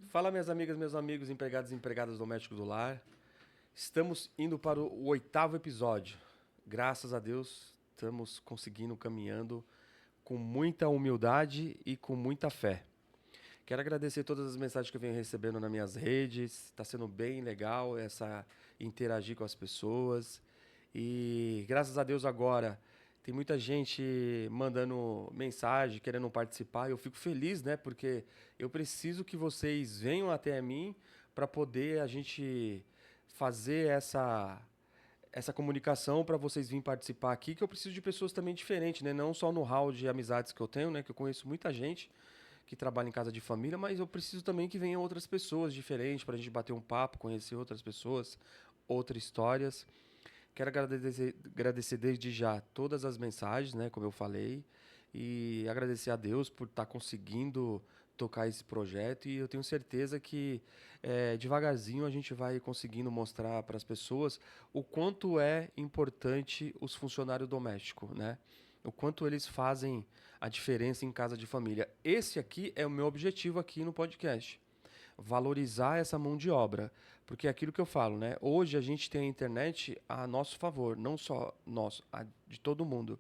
Fala, minhas amigas, meus amigos, empregados e empregadas domésticos do lar. Estamos indo para o 8º episódio. Graças a Deus, estamos conseguindo, caminhando com muita humildade e com muita fé. Quero agradecer todas as mensagens que eu venho recebendo nas minhas redes. Está sendo bem legal essa interagir com as pessoas. E graças a Deus agora tem muita gente mandando mensagem, querendo participar. Eu fico feliz, né? Porque eu preciso que vocês venham até mim para poder a gente fazer essa comunicação para vocês virem participar aqui, que eu preciso de pessoas também diferentes, né? Não só no hall de amizades que eu tenho, né? Que eu conheço muita gente que trabalha em casa de família, mas eu preciso também que venham outras pessoas diferentes para a gente bater um papo, conhecer outras pessoas, outras histórias. Quero agradecer desde já todas as mensagens, né, como eu falei, e agradecer a Deus por estar conseguindo tocar esse projeto. E eu tenho certeza que devagarzinho a gente vai conseguindo mostrar para as pessoas o quanto é importante os funcionários domésticos, né? O quanto eles fazem a diferença em casa de família. Esse aqui é o meu objetivo aqui no podcast, valorizar essa mão de obra. Porque é aquilo que eu falo, né? Hoje a gente tem a internet a nosso favor, não só nosso, a de todo mundo.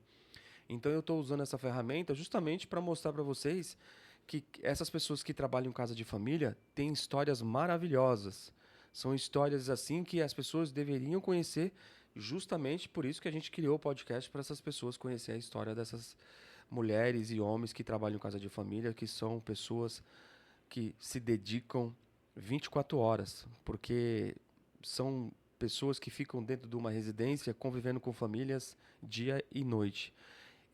Então eu estou usando essa ferramenta justamente para mostrar para vocês que essas pessoas que trabalham em casa de família têm histórias maravilhosas. São histórias assim que as pessoas deveriam conhecer, justamente por isso que a gente criou o podcast para essas pessoas conhecerem a história dessas mulheres e homens que trabalham em casa de família, que são pessoas que se dedicam 24 horas, porque são pessoas que ficam dentro de uma residência convivendo com famílias dia e noite.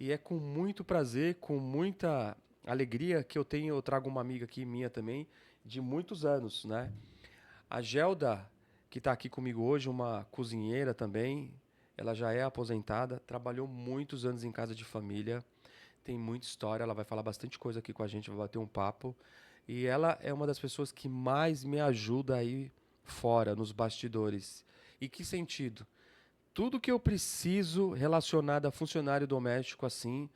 E é com muito prazer, com muita alegria que eu trago uma amiga aqui minha também, de muitos anos, né? A Gelda, que está aqui comigo hoje, uma cozinheira também, ela já é aposentada, trabalhou muitos anos em casa de família, tem muita história, ela vai falar bastante coisa aqui com a gente, vai bater um papo. E ela é uma das pessoas que mais me ajuda aí fora, nos bastidores. E que sentido? Tudo que eu preciso relacionado a funcionário doméstico assim,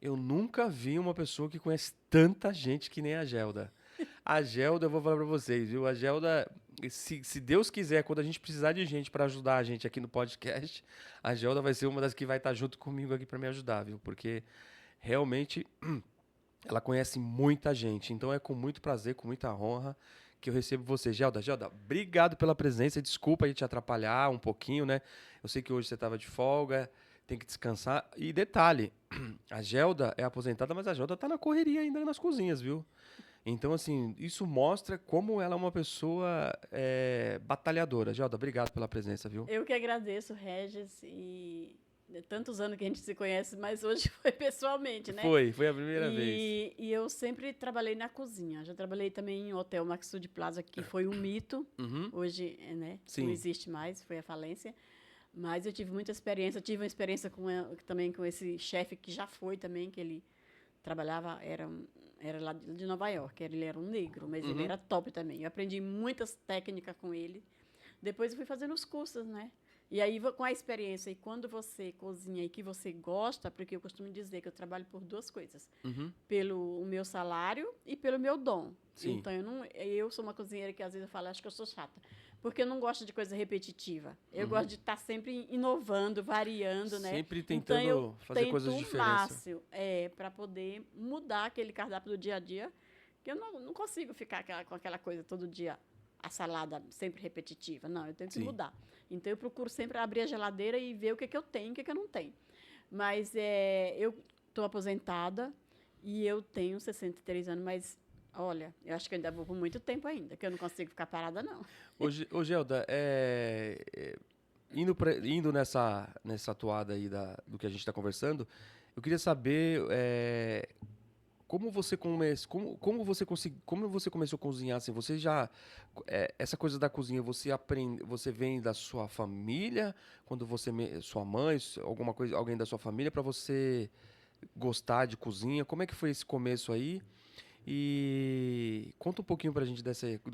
eu nunca vi uma pessoa que conhece tanta gente que nem a Gelda. A Gelda, eu vou falar pra vocês, viu? A Gelda, se Deus quiser, quando a gente precisar de gente para ajudar a gente aqui no podcast, a Gelda vai ser uma das que vai estar junto comigo aqui para me ajudar, viu? Porque realmente ela conhece muita gente, então é com muito prazer, com muita honra que eu recebo você. Gelda, Gelda, obrigado pela presença. Desculpa aí te atrapalhar um pouquinho, né? Eu sei que hoje você estava de folga, tem que descansar. E detalhe, a Gelda é aposentada, mas a Gelda tá na correria ainda nas cozinhas, viu? Então, assim, isso mostra como ela é uma pessoa batalhadora. Gelda, obrigado pela presença, viu? Eu que agradeço, Regis, e tantos anos que a gente se conhece, mas hoje foi pessoalmente, né? Foi a primeira vez. E eu sempre trabalhei na cozinha. Já trabalhei também em hotel Maxud Plaza, que foi um mito. Uhum, Hoje, né, não sim. existe mais, foi a falência. Mas eu tive muita experiência. Eu tive uma experiência também com esse chefe que já foi também, que ele trabalhava, era lá de Nova York. Ele era um negro, mas ele Uhum, era top também. Eu aprendi muitas técnicas com ele. Depois eu fui fazendo os cursos, né? E aí, com a experiência, e quando você cozinha e que você gosta, porque eu costumo dizer que eu trabalho por duas coisas: uhum, pelo o meu salário e pelo meu dom. sim. Então, eu sou uma cozinheira que às vezes eu falo, acho que eu sou chata, porque eu não gosto de coisa repetitiva. Eu Uhum. gosto de estar sempre inovando, variando, né? Sempre Então, eu tentando fazer tento coisas de o diferença. máximo para poder mudar aquele cardápio do dia a dia, que eu não consigo ficar com aquela coisa todo dia a salada sempre repetitiva. Não, eu tenho que Sim. mudar. Então, eu procuro sempre abrir a geladeira e ver o que eu tenho e o que eu não tenho. Mas eu estou aposentada e eu tenho 63 anos, mas olha, eu acho que eu ainda vou por muito tempo ainda, que eu não consigo ficar parada, não. Ô, Gelda, indo nessa toada aí do que a gente está conversando, eu queria saber como você começou a cozinhar assim. Você já essa coisa da cozinha você aprende, você vem da sua família, quando sua mãe, alguma coisa, alguém da sua família para você gostar de cozinha. Como é que foi esse começo aí? E conta um pouquinho pra gente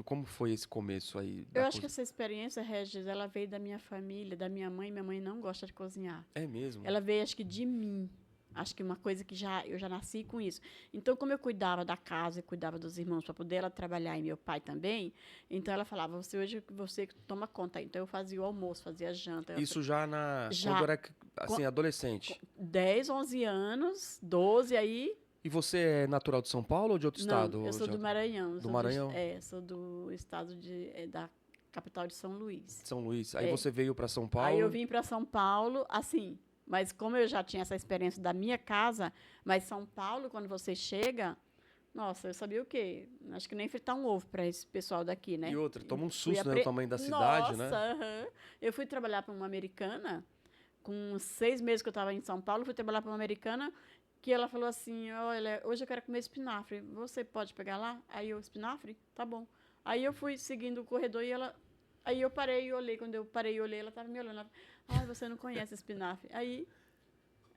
como foi esse começo aí Eu da acho que cozinha. essa experiência, Regis, ela veio da minha família, da minha mãe. Minha mãe não gosta de cozinhar. É mesmo? Ela veio, acho que, de mim. Acho que uma coisa que eu já nasci com isso. Então, como eu cuidava da casa e cuidava dos irmãos para poder ela trabalhar e meu pai também, então ela falava, você toma conta. Então, eu fazia o almoço, fazia a janta. Isso já quando Já era, assim, adolescente. 10, 11 anos, 12, aí... E você é natural de São Paulo ou de outro Não, estado? eu sou do Maranhão. Do Maranhão? Sou do estado da capital de São Luís. São Luís. Aí É. você veio para São Paulo? Aí eu vim para São Paulo, assim, mas como eu já tinha essa experiência da minha casa, mas São Paulo, quando você chega, nossa, eu sabia o quê? Acho que nem fritar um ovo para esse pessoal daqui, né? E outra, toma um Fui susto, né? O tamanho da cidade, né? Nossa, aham. Eu fui trabalhar para uma americana, com 6 meses que eu estava em São Paulo, fui trabalhar para uma americana, que ela falou assim, olha, hoje eu quero comer espinafre, você pode pegar lá? Aí eu, espinafre? Tá bom. Aí eu fui seguindo o corredor e ela... Aí eu parei e olhei, quando eu parei e olhei, ela estava me olhando. Você não conhece espinafre. Aí,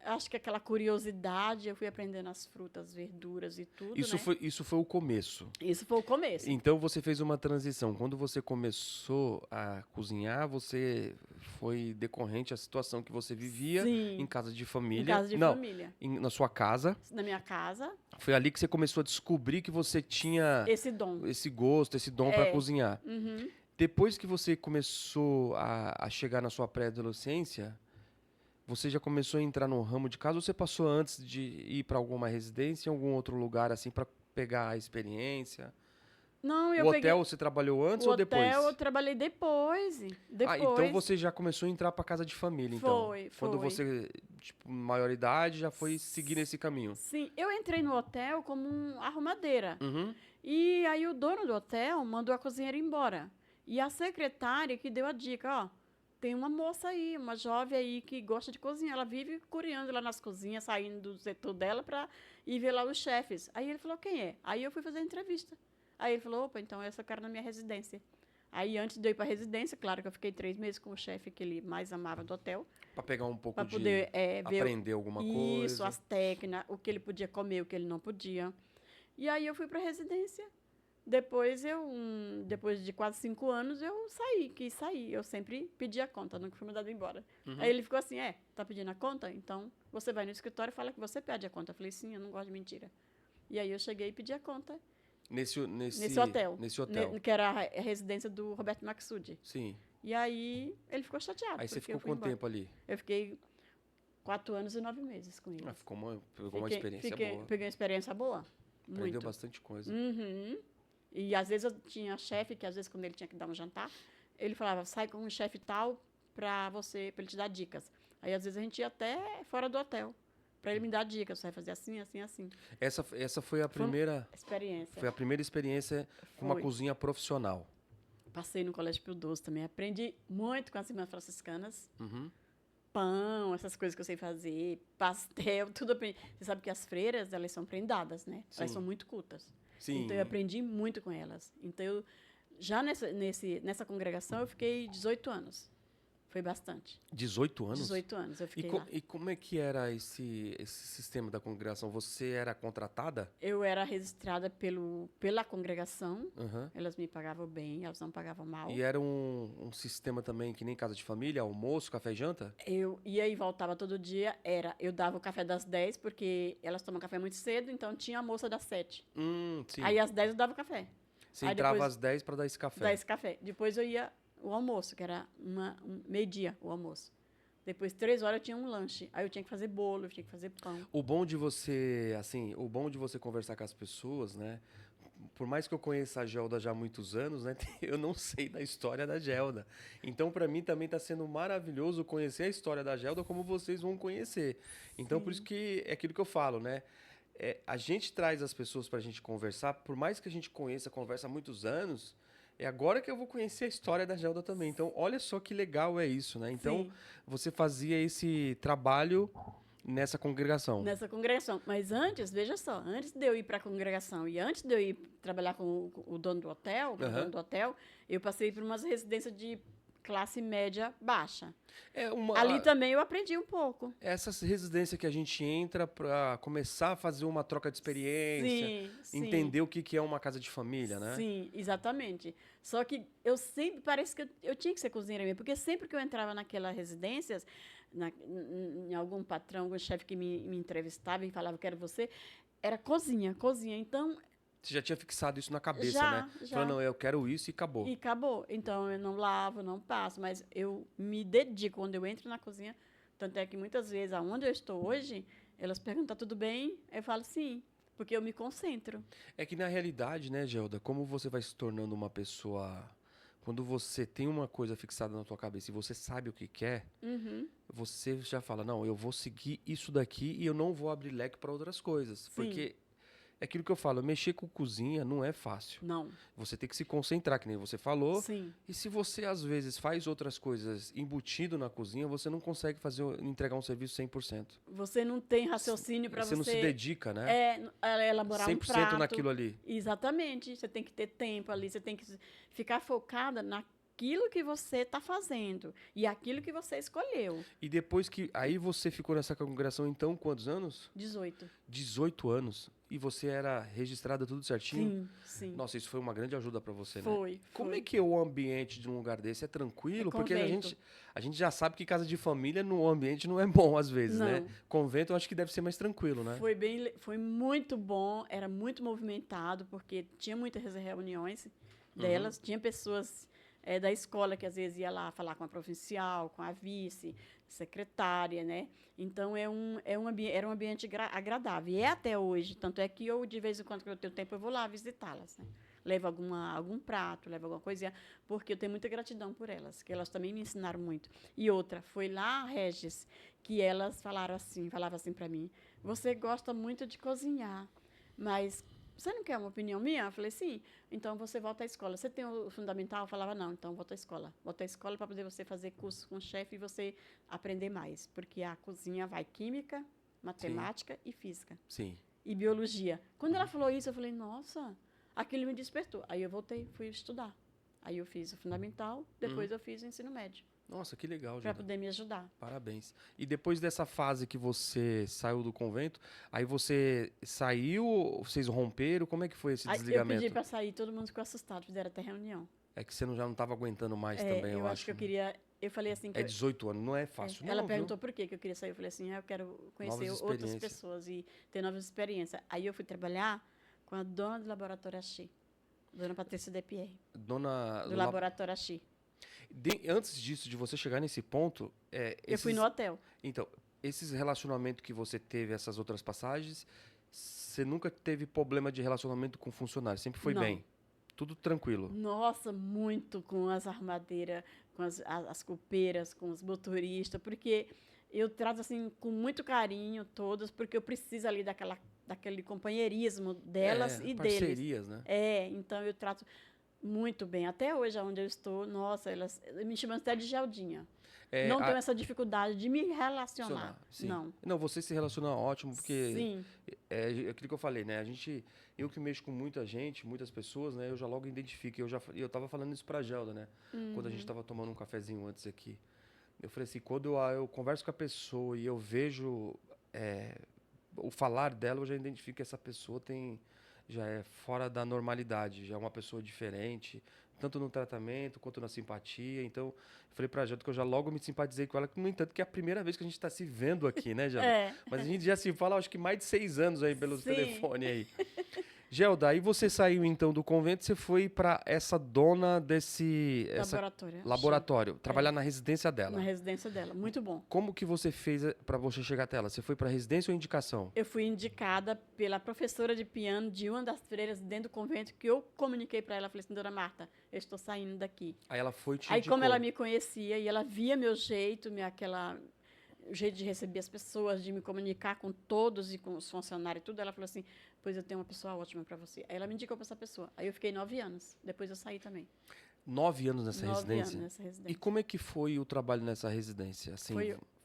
acho que aquela curiosidade, eu fui aprendendo as frutas, verduras e tudo, Isso foi o começo. Isso foi o começo. Então você fez uma transição. Quando você começou a cozinhar, você foi decorrente à situação que você vivia Sim. em casa de família. Em casa de família. Na sua casa. Na minha casa. Foi ali que você começou a descobrir que você tinha esse dom. Esse gosto, esse dom para cozinhar. Uhum. Depois que você começou a chegar na sua pré-adolescência, você já começou a entrar no ramo de casa ou você passou antes de ir para alguma residência, em algum outro lugar, assim, para pegar a experiência? Não, o hotel você trabalhou antes ou depois? O hotel eu trabalhei depois. Então você já começou a entrar para casa de família, então? Foi. Quando você, tipo, maioridade, já foi seguir esse caminho? Sim, eu entrei no hotel como arrumadeira. Uhum. E aí o dono do hotel mandou a cozinheira embora. E a secretária que deu a dica, tem uma moça aí, uma jovem aí que gosta de cozinhar. Ela vive curiando lá nas cozinhas, saindo do setor dela para ir ver lá os chefes. Aí ele falou, quem é? Aí eu fui fazer a entrevista. Aí ele falou, opa, então essa cara na minha residência. Aí antes de eu ir para a residência, claro que eu fiquei 3 meses com o chefe que ele mais amava do hotel. Para pegar um pouco de poder, aprender alguma coisa. Isso, as técnicas, o que ele podia comer, o que ele não podia. E aí eu fui para a residência. Depois de quase 5 anos, eu quis sair. Eu sempre pedi a conta, nunca fui mandada embora. Uhum. Aí ele ficou assim, tá pedindo a conta? Então, você vai no escritório e fala que você pede a conta. Eu falei, sim, eu não gosto de mentira. E aí eu cheguei e pedi a conta. Nesse hotel. Nesse hotel. Que era a residência do Roberto Maxudi. Sim. E aí ele ficou chateado. Aí você ficou quanto tempo ali? Eu fiquei 4 anos e 9 meses com ele. Pegou uma experiência boa. Peguei uma experiência boa. Aprendeu bastante coisa. Uhum. E às vezes eu tinha chefe, que às vezes quando ele tinha que dar um jantar, ele falava, sai com um chefe tal para ele te dar dicas. Aí às vezes a gente ia até fora do hotel, para ele me dar dicas, você vai fazer assim, assim, assim. Essa foi a primeira experiência. Foi a primeira experiência com uma cozinha profissional. Passei no Colégio Pio XII também, aprendi muito com as irmãs franciscanas. Uhum. Pão, essas coisas que eu sei fazer, pastel, tudo aprendi. Você sabe que as freiras, elas são prendadas, né? Sim. Elas são muito cultas. Sim. Então, eu aprendi muito com elas. Então, já nessa congregação, eu fiquei 18 anos. Foi bastante. 18 anos? 18 anos eu fiquei lá. E como é que era esse sistema da congregação? Você era contratada? Eu era registrada pela congregação. Uhum. Elas me pagavam bem, elas não pagavam mal. E era um sistema também que nem casa de família, almoço, café e janta? Eu ia e voltava todo dia. Eu dava o café das 10, porque elas tomam café muito cedo, então tinha a moça das 7. Sim. Aí às 10 eu dava o café. Você entrava às 10 para dar esse café? Dar esse café. Depois eu ia o almoço, que era meio-dia o almoço. Depois, 3 horas, eu tinha um lanche. Aí eu tinha que fazer bolo, eu tinha que fazer pão. O bom de você conversar com as pessoas, né? Por mais que eu conheça a Gelda já há muitos anos, né? Eu não sei da história da Gelda. Então, para mim, também está sendo maravilhoso conhecer a história da Gelda como vocês vão conhecer. Então, por isso que é aquilo que eu falo, né? A gente traz as pessoas para a gente conversar, por mais que a gente conversa há muitos anos, é agora que eu vou conhecer a história da Gelda também. Então, olha só que legal é isso, né? Então, você fazia esse trabalho nessa congregação. Nessa congregação. Mas antes, veja só, antes de eu ir para a congregação e antes de eu ir trabalhar com o dono do hotel, eu passei por umas residências de classe média baixa. Ali também eu aprendi um pouco. Essas residências que a gente entra para começar a fazer uma troca de experiência, entender o que é uma casa de família, né? Sim, exatamente. Só que eu sempre, parece que eu tinha que ser cozinheira mesmo, porque sempre que eu entrava naquelas residências, em algum patrão, algum chefe que me entrevistava e falava, quero você, era cozinha, cozinha. Então, Você já tinha fixado isso na cabeça, já, né? Você já. falou, não, eu quero isso e acabou. E acabou. Então, eu não lavo, não passo, mas eu me dedico quando eu entro na cozinha. Tanto é que muitas vezes, aonde eu estou hoje, elas perguntam, tá tudo bem? Eu falo, sim, porque eu me concentro. É que na realidade, né, Gelda, como você vai se tornando uma pessoa. Quando você tem uma coisa fixada na tua cabeça e você sabe o que quer, Uhum, você já fala, não, eu vou seguir isso daqui e eu não vou abrir leque para outras coisas. sim, Porque é aquilo que eu falo, mexer com cozinha não é fácil. não, Você tem que se concentrar, que nem você falou. sim. E se você, às vezes, faz outras coisas embutido na cozinha, você não consegue entregar um serviço 100%. Você não tem raciocínio para Você não se dedica, né? elaborar um 100% prato. naquilo ali. Exatamente. Você tem que ter tempo ali, você tem que ficar focada naquilo que você está fazendo e aquilo que você escolheu. E depois que. Aí você ficou nessa congregação, então, quantos anos? 18. 18 anos. E você era registrada tudo certinho? Sim, sim. Nossa, isso foi uma grande ajuda para você, né? Foi. Como é que é o ambiente de um lugar desse? É tranquilo? É Porque convento. a gente já sabe que casa de família no ambiente não é bom às vezes, né? Não. Convento eu acho que deve ser mais tranquilo, né? Foi muito bom, era muito movimentado, porque tinha muitas reuniões delas, tinha pessoas da escola que às vezes ia lá falar com a provincial, com a vice, secretária, né? Então era um ambiente agradável. E é até hoje, tanto é que eu, de vez em quando que eu tenho tempo, eu vou lá visitá-las, né? Levo algum prato, levo alguma coisinha, porque eu tenho muita gratidão por elas, que elas também me ensinaram muito. E outra, foi lá, Regis, que elas falavam assim para mim, você gosta muito de cozinhar, mas você não quer uma opinião minha? Eu falei, sim. Então, você volta à escola. Você tem o fundamental? Eu falava, não. Então, volta à escola. Volta à escola para poder você fazer curso com o chefe e você aprender mais. Porque a cozinha vai química, matemática e física. Sim. E biologia. Quando ela falou isso, eu falei, nossa, aquilo me despertou. Aí eu voltei, fui estudar. Aí eu fiz o fundamental, depois eu fiz o ensino médio. Nossa, que legal, Para Júlia. poder me ajudar. Parabéns. E depois dessa fase que você saiu do convento, aí você saiu, vocês romperam, como é que foi esse Aí eu desligamento? pedi para sair, todo mundo ficou assustado, fizeram até reunião. É que você já não estava aguentando mais também, Eu acho que eu queria. Eu falei assim. É 18 anos, não é fácil, não, Ela viu? perguntou por que eu queria sair. Eu falei assim: eu quero conhecer Novas outras experiências. pessoas e ter novas experiências. Aí eu fui trabalhar com a dona do laboratório Axi, dona Patrícia Depierre, Dona... do laboratório Axi. Antes disso, de você chegar nesse ponto... Eu fui no hotel. Então, esses relacionamentos que você teve, essas outras passagens, você nunca teve problema de relacionamento com funcionário, sempre foi Não. bem. Tudo tranquilo. Nossa, muito com as armadeiras, com as copeiras, com os motoristas, porque eu trato assim com muito carinho todos, porque eu preciso ali daquele companheirismo delas e deles. Parcerias, né? Então eu trato muito bem. Até hoje, onde eu estou, nossa, elas me chamam até de Geldinha. Não tenho essa dificuldade de me relacionar. Sim. Não. Não, você se relaciona ótimo, porque Sim. é aquilo que eu falei, né? Eu que mexo com muita gente, muitas pessoas, né? Eu já logo identifico. Eu tava falando isso pra Gelda, né? Quando a gente tava tomando um cafezinho antes aqui. Eu falei assim, quando eu converso com a pessoa e eu vejo o falar dela, eu já identifico que essa pessoa já é fora da normalidade, já é uma pessoa diferente, tanto no tratamento quanto na simpatia. Então, eu falei pra Gelda que eu já logo me simpatizei com ela, no entanto, que é a primeira vez que a gente tá se vendo aqui, né, Gelda? Mas a gente já se fala, acho que mais de 6 anos aí, pelo telefone aí. Gelda, aí você saiu então do convento, você foi para essa dona desse laboratório, trabalhar na residência dela. Na residência dela, muito bom. Como que você fez para você chegar até ela? Você foi para residência ou indicação? Eu fui indicada pela professora de piano de uma das freiras dentro do convento, que eu comuniquei para ela, falei assim, dona Marta, eu estou saindo daqui. Aí ela foi te Aí indicou. como ela me conhecia e ela via meu jeito, o jeito de receber as pessoas, de me comunicar com todos e com os funcionários e tudo, ela falou assim, pois eu tenho uma pessoa ótima para você. Aí ela me indicou para essa pessoa. Aí eu fiquei 9 anos. Depois eu saí também. 9 anos nessa 9 residência? anos nessa residência. E como é que foi o trabalho nessa residência? Assim,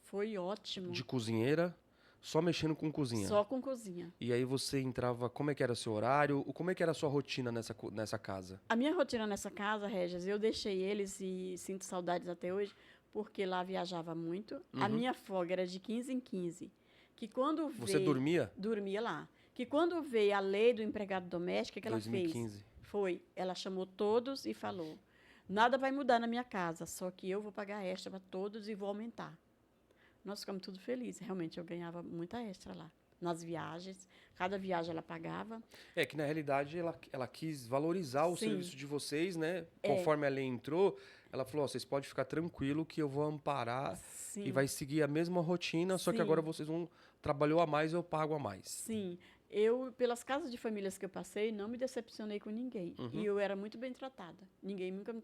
foi ótimo. De cozinheira, só mexendo com cozinha? Só com cozinha. E aí você entrava, como é que era o seu horário? Como é que era a sua rotina nessa casa? A minha rotina nessa casa, Regis, eu deixei eles e sinto saudades até hoje, porque lá viajava muito. A minha folga era de 15 em 15. Que quando Você dormia? Dormia lá. Que quando veio a lei do empregado doméstico, o que ela 2015. fez? Ela chamou todos e falou, nada vai mudar na minha casa, só que eu vou pagar extra para todos e vou aumentar. Nós ficamos tudo felizes. Realmente, eu ganhava muita extra lá. Nas viagens, cada viagem ela pagava. É que na realidade ela quis valorizar o Sim. serviço de vocês, né? É. Conforme a lei entrou, ela falou: ó, vocês podem ficar tranquilo que eu vou amparar e Sim. vai seguir a mesma rotina, só que Sim. agora vocês vão trabalhou a mais, eu pago a mais. Sim. Eu, pelas casas de famílias que eu passei, não me decepcionei com ninguém. E eu era muito bem tratada. Ninguém nunca me...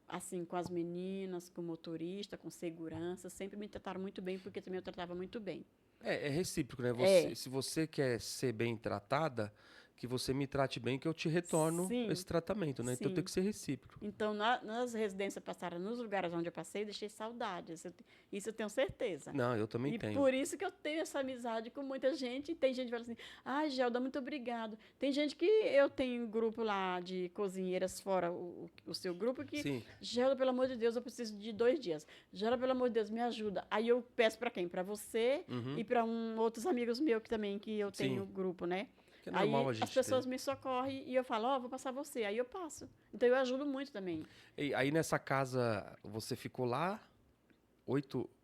Assim, com as meninas, com o motorista, com segurança, sempre me trataram muito bem, porque também eu tratava muito bem. É recíproco, né? É. Se você quer ser bem tratada, que você me trate bem, que eu te retorno Sim. esse tratamento, né? Então Sim. tem que ser recíproco. Então, nas residências passadas, nos lugares onde eu passei, deixei saudades. Isso eu tenho certeza. Não, eu também tenho. E por isso que eu tenho essa amizade com muita gente. E tem gente que fala assim, Gelda, muito obrigado. Tem gente que eu tenho um grupo lá de cozinheiras fora o seu grupo que, Sim. Gelda, pelo amor de Deus, eu preciso de 2 dias. Gelda, pelo amor de Deus, me ajuda. Aí eu peço para quem? Para você e para outros amigos meus que eu tenho grupo, né? Que é normal aí a gente as pessoas me socorrem e eu falo, vou passar você. Aí eu passo. Então eu ajudo muito também. E aí nessa casa, você ficou lá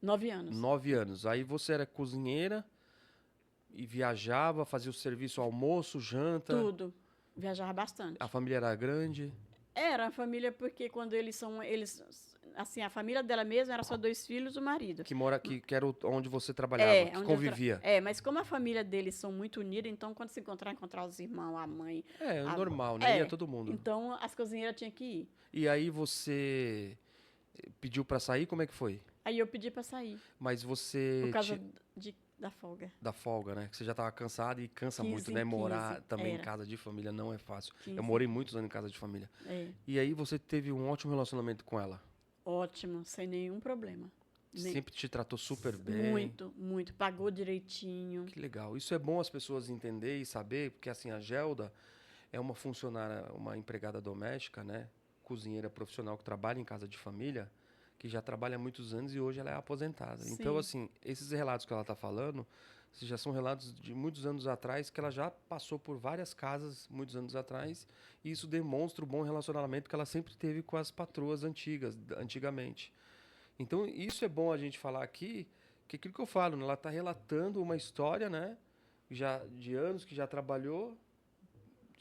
9 anos. 9 anos. Aí você era cozinheira e viajava, fazia o serviço, almoço, janta. Tudo. Viajava bastante. A família era grande. Era a família porque quando eles assim, a família dela mesma era só 2 filhos e o marido. Que mora aqui, que era onde você trabalhava, que onde convivia. Mas como a família deles são muito unidas, então quando se encontrar os irmãos, a mãe... É normal, né? Ia todo mundo. Então as cozinheiras tinham que ir. E aí você pediu pra sair, como é que foi? Aí eu pedi pra sair. Mas você... Por causa da folga. Da folga, né? Que você já tava cansado e cansa 15, muito, né? Morar 15, também em era. casa de família não é fácil. 15. Eu morei muitos anos em casa de família. É. E aí você teve um ótimo relacionamento com ela. Ótimo, sem nenhum problema. Sempre te tratou super bem. Muito, muito. Pagou direitinho. Que legal. Isso é bom as pessoas entenderem e saber, porque assim, a Gelda é uma funcionária, uma empregada doméstica, né? Cozinheira profissional que trabalha em casa de família, que já trabalha há muitos anos e hoje ela é aposentada. Sim. Então, assim, esses relatos que ela está falando, já são relatos de muitos anos atrás, que ela já passou por várias casas muitos anos atrás, e isso demonstra o bom relacionamento que ela sempre teve com as patroas antigamente. Então, isso é bom a gente falar aqui, que é aquilo que eu falo, né? Ela está relatando uma história, né? Já de anos que já trabalhou,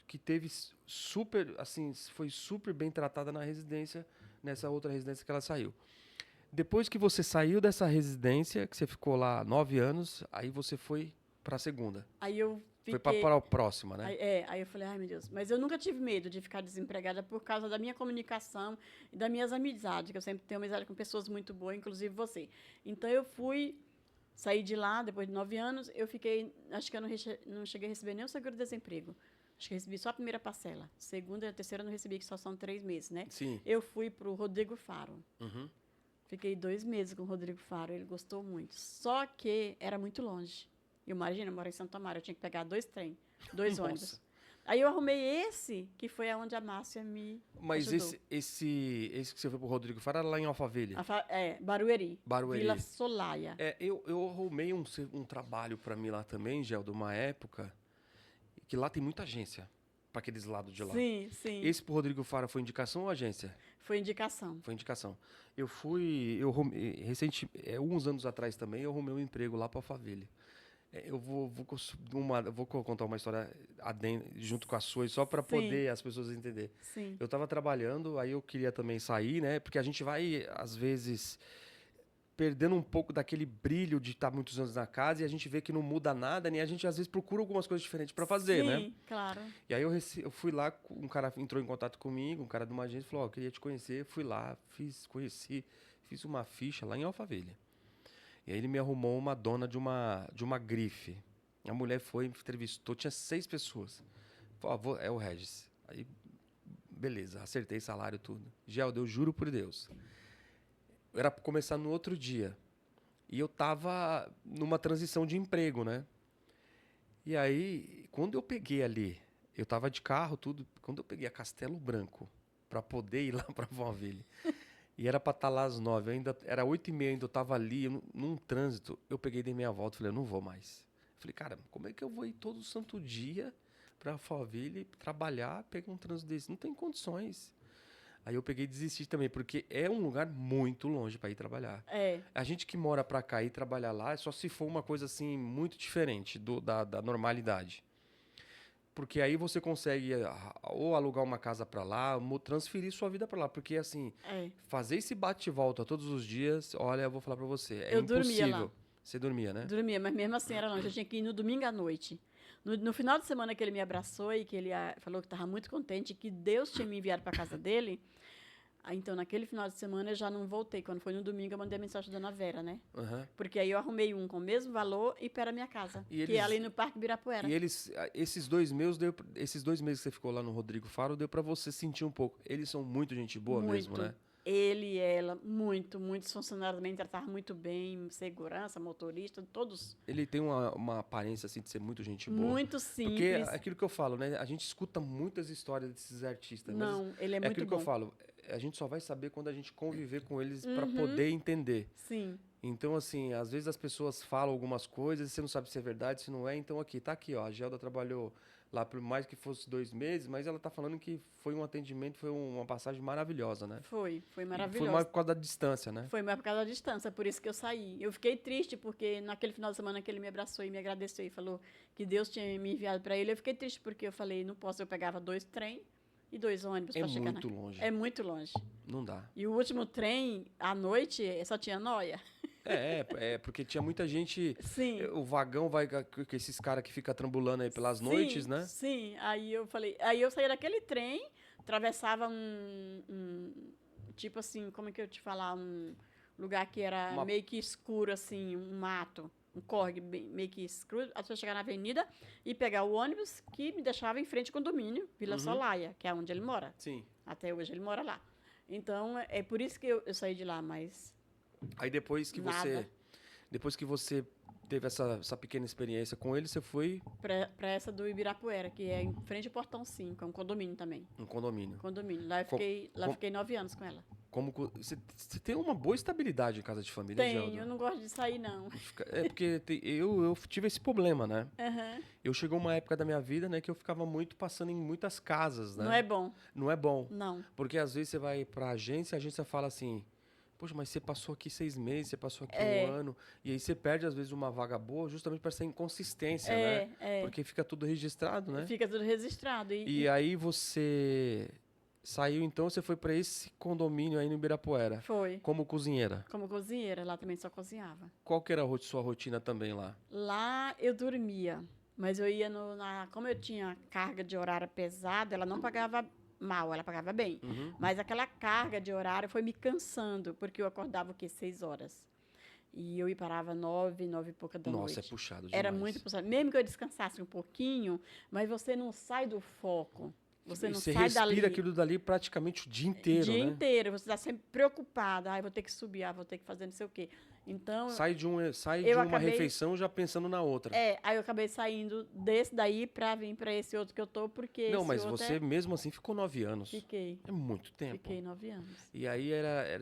que teve super, assim, foi super bem tratada na residência, nessa outra residência que ela saiu. Depois que você saiu dessa residência, que você ficou lá 9 anos, aí você foi para a segunda. Aí eu fiquei... Foi para a próxima, né? Aí eu falei, ai meu Deus. Mas eu nunca tive medo de ficar desempregada por causa da minha comunicação e das minhas amizades, que eu sempre tenho amizade com pessoas muito boas, inclusive você. Então eu saí de lá, depois de 9 anos, eu fiquei, acho que eu não cheguei a receber nem o seguro-desemprego. Acho que eu recebi só a primeira parcela. Segunda e a terceira eu não recebi, que só são 3 meses, né? Sim. Eu fui para o Rodrigo Faro. Uhum. Fiquei 2 meses com o Rodrigo Faro, ele gostou muito. Só que era muito longe. E imagina, eu moro em Santo Amaro, eu tinha que pegar 2 trens, 2 ônibus. Aí eu arrumei esse, que foi aonde a Márcia me Mas ajudou. esse que você foi pro Rodrigo Faro era lá em Alphaville? Barueri. Barueri. Vila Solaia. Eu arrumei um trabalho para mim lá também, Geldo, uma época, que lá tem muita agência, para aqueles lados de lá. Sim, sim. Esse pro Rodrigo Faro foi indicação ou agência? Foi indicação. Foi indicação. Uns anos atrás também, eu arrumei um emprego lá para Alphaville. Eu vou contar uma história junto com a sua, só para poder as pessoas entenderem. Sim. Eu estava trabalhando, aí eu queria também sair, né? Porque a gente vai, às vezes, perdendo um pouco daquele brilho de estar muitos anos na casa e a gente vê que não muda nada, né? A gente, às vezes, procura algumas coisas diferentes para fazer, né? Sim, claro. E aí eu fui lá, um cara entrou em contato comigo, um cara de uma agência, falou, eu queria te conhecer. Fui lá, fiz uma ficha lá em Alphaville. E aí ele me arrumou uma dona de uma grife. A mulher foi, me entrevistou, tinha 6 pessoas. Falou, é o Regis. Aí, beleza, acertei salário, tudo. Gelda, eu juro por Deus. Era para começar no outro dia. E eu tava numa transição de emprego, né? E aí, quando eu peguei ali, eu tava de carro, tudo. Quando eu peguei a Castelo Branco para poder ir lá para Alphaville, e era para estar lá às 9, era 8h30, ainda eu tava ali, num trânsito, eu peguei de meia volta, falei, eu não vou mais. Falei, cara, como é que eu vou ir todo santo dia para Alphaville trabalhar, pegar um trânsito desse? Não tem condições. Aí eu peguei e desisti também, porque é um lugar muito longe para ir trabalhar. É, A gente que mora para cá e trabalhar lá, é só se for uma coisa assim muito diferente da normalidade. Porque aí você consegue ou alugar uma casa para lá, transferir sua vida para lá. Porque assim, é. fazer esse bate e volta todos os dias, olha, eu vou falar para você, é Eu dormia impossível. lá. Você dormia, né? Dormia, mas mesmo assim era longe. Eu tinha que ir no domingo à noite. No final de semana que ele me abraçou e que ele falou que estava muito contente, que Deus tinha me enviado para casa dele. Então, naquele final de semana, eu já não voltei. Quando foi no domingo, eu mandei a mensagem da Dona Vera, né? Aham. Porque aí eu arrumei um com o mesmo valor e para a minha casa, E que eles- é ali no Parque Ibirapuera. E esses 2 meses que você ficou lá no Rodrigo Faro, deu pra você sentir um pouco. Eles são muito gente boa mesmo, Muito. né? Ele e ela, muito, muitos funcionários também tratavam muito bem, segurança, motorista, todos Ele tem uma aparência assim de ser muito gente boa. muito Porque simples. é aquilo que eu falo, né? A gente escuta muitas histórias desses artistas, mas Não, ele é é muito aquilo que bom. eu falo. A gente só vai saber quando a gente conviver com eles pra Uhum. poder entender. Sim, Então, assim, às vezes as pessoas falam algumas coisas e você não sabe se é verdade, se não é. Então, tá aqui, ó. A Gelda trabalhou lá por mais que fosse 2 meses, mas ela tá falando que foi um atendimento, foi uma passagem maravilhosa, né? foi Foi maravilhoso. mais por causa da distância, né? Foi mais por causa da distância, por isso que eu saí. Eu fiquei triste, porque naquele final de semana que ele me abraçou e me agradeceu e falou que Deus tinha me enviado para ele, eu fiquei triste, porque eu falei, não posso, eu pegava 2 trem e 2 ônibus É para chegar muito longe. É muito longe. Não dá. E o último trem, à noite, só tinha noia. Porque tinha muita gente. Sim. O vagão vai com esses caras que ficam trambulando aí pelas Sim, noites, né? Sim, aí eu falei, aí eu saía daquele trem, atravessava tipo assim, como é que eu te falar, um lugar que era Uma- meio que escuro, assim, um mato, um córrego meio que escuro, até chegar na avenida e pegar o ônibus que me deixava em frente ao condomínio, Vila Uhum. Solaia, que é onde ele mora. Sim. Até hoje ele mora lá. Então, é por isso que eu saí de lá, mas Aí depois que Nada. você teve essa pequena experiência com ele, você foi para essa do Ibirapuera, que é em frente ao Portão 5, é um condomínio também. um condomínio. Condomínio. Lá eu Com- fiquei 9 anos com ela. Você tem uma boa estabilidade em casa de família, Tenho, Gelda? eu não gosto de sair, não. É porque eu tive esse problema, né? Aham. Eu chegou uma época da minha vida, né, que eu ficava muito passando em muitas casas, né? Não é bom, Não é bom. não. Porque às vezes você vai pra agência, a agência fala assim, poxa, mas você passou aqui 6 meses, você passou aqui É. 1 ano, e aí você perde às vezes uma vaga boa justamente por essa inconsistência, É, né? é. Porque fica tudo registrado, né? Fica tudo registrado. E aí você saiu, então, você foi pra esse condomínio aí no Ibirapuera, Foi. como cozinheira. Como cozinheira, lá também só cozinhava. Qual que era a sua rotina também lá? Lá eu dormia, mas eu ia como eu tinha carga de horário pesada, ela não pagava mal, ela pagava bem. Uhum. Mas aquela carga de horário foi me cansando, porque eu acordava o quê? 6 horas. E eu parava 9 e pouca da Nossa, é noite. puxado demais. Era muito puxado. Mesmo que eu descansasse um pouquinho, mas você não sai do foco. Você não Você sai respira dali. aquilo dali praticamente o dia inteiro, dia né? inteiro. Você está sempre preocupada. Ai, vou ter que subir, vou ter que fazer não sei o quê. Então, Sai de Eu uma acabei- refeição já pensando na outra. aí eu acabei saindo desse daí para vir para esse outro que eu tô, porque Não, esse mas outro você mesmo assim ficou 9 anos. Fiquei. É muito tempo. Fiquei 9 anos. E aí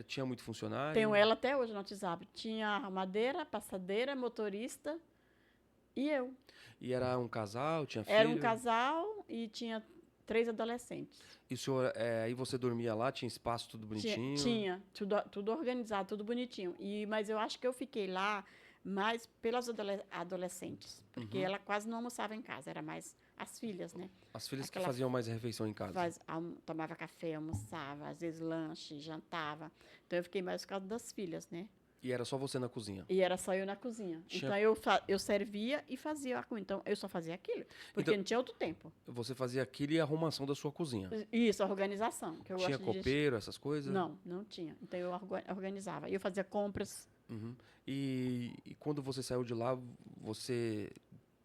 tinha muito funcionário. Tenho ela até hoje no WhatsApp. Tinha arrumadeira, passadeira, motorista e eu. E era um casal, tinha filho. Era um casal e tinha 3 adolescentes. E o senhor, aí você dormia lá, tinha espaço tudo bonitinho? Tinha tudo organizado, tudo bonitinho. Mas eu acho que eu fiquei lá mais pelas adolescentes, porque Uhum. ela quase não almoçava em casa, era mais as filhas, né? As filhas que Aquela- faziam mais refeição em casa. Tomava café, almoçava, às vezes lanche, jantava. Então eu fiquei mais por causa das filhas, né? E era só você na cozinha. E era só eu na cozinha. Tinha- Então eu servia e fazia a comida. Então eu só fazia aquilo, porque Então- não tinha outro tempo. Você fazia aquilo e a arrumação da sua cozinha. Isso, a organização, que eu Tinha gosto de copeiro, essas coisas? Não tinha. Então eu organizava. E eu fazia compras. Uhum. E quando você saiu de lá, você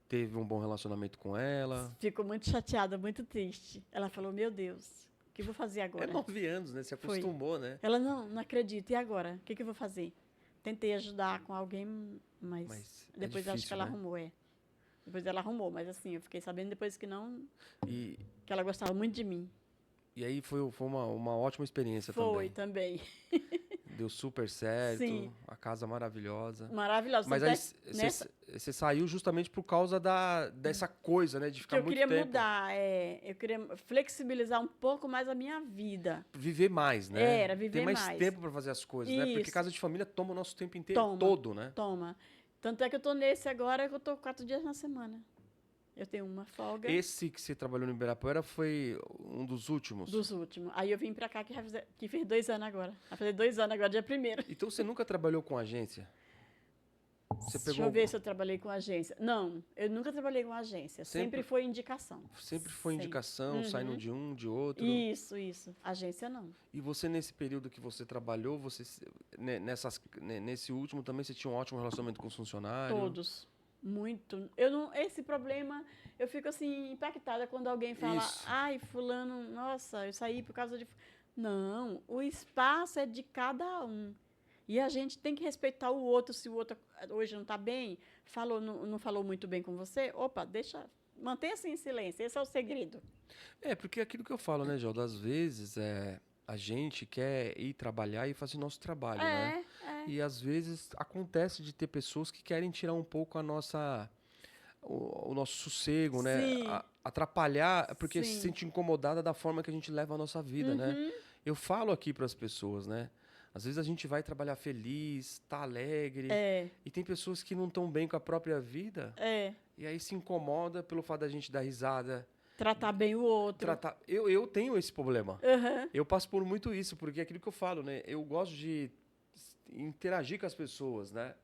teve um bom relacionamento com ela? Ficou muito chateada, muito triste. Ela falou: Meu Deus, o que eu vou fazer agora? É 9 anos, né? Você Foi. acostumou, né? Ela: Não acredito. E agora? O que eu vou fazer? Tentei ajudar com alguém, mas Mas é depois acho que difícil, ela né? arrumou, Depois ela arrumou, mas assim, eu fiquei sabendo depois que não, E, que ela gostava muito de mim. e aí foi uma ótima experiência Foi também. também. Deu super certo, Sim. a casa maravilhosa. Maravilhosa. Mas Tanto aí é que nessa, você saiu justamente por causa dessa coisa, né? De Que ficar eu muito queria tempo. mudar, eu queria flexibilizar um pouco mais a minha vida. Viver mais, né? Era, viver Ter mais mais. tempo para fazer as coisas, né? Porque Isso. casa de família toma o nosso tempo inteiro, Toma. todo, né? Toma. Tanto é que eu tô nesse agora que eu tô 4 dias na semana. Eu tenho uma folga Esse que você trabalhou no Ibirapuera foi um dos últimos? dos últimos. Aí eu vim pra cá que fez 2 anos agora. Vai fazer 2 anos agora, dia 1º. Então você nunca trabalhou com agência? Você Deixa eu ver se eu trabalhei com agência. Não, eu nunca trabalhei com agência. Sempre foi indicação. Sempre foi Sempre. indicação, saindo de um, de outro. Isso. Agência não. E você, nesse período que você trabalhou, nesse último também você tinha um ótimo relacionamento com os funcionários? Todos. Muito. Eu não, esse problema, eu fico assim, impactada quando alguém fala, Isso. ai, fulano, nossa, eu saí por causa de. Não, o espaço é de cada um. E a gente tem que respeitar o outro. Se o outro hoje não está bem, não falou muito bem com você, opa, mantenha-se em silêncio. Esse é o segredo. Porque aquilo que eu falo, né, Gelda? Às vezes a gente quer ir trabalhar e fazer o nosso trabalho, né? E às vezes acontece de ter pessoas que querem tirar um pouco o nosso sossego, né? Sim. Atrapalhar, porque se Sim. sente incomodada da forma que a gente leva a nossa vida, né? Eu falo aqui para as pessoas, né? Às vezes a gente vai trabalhar feliz, tá alegre, e tem pessoas que não estão bem com a própria vida, e aí se incomoda pelo fato da gente dar risada. Tratar bem o outro. Eu tenho esse problema. Uhum. Eu passo por muito isso, porque é aquilo que eu falo, né? Eu gosto de interagir com as pessoas, né?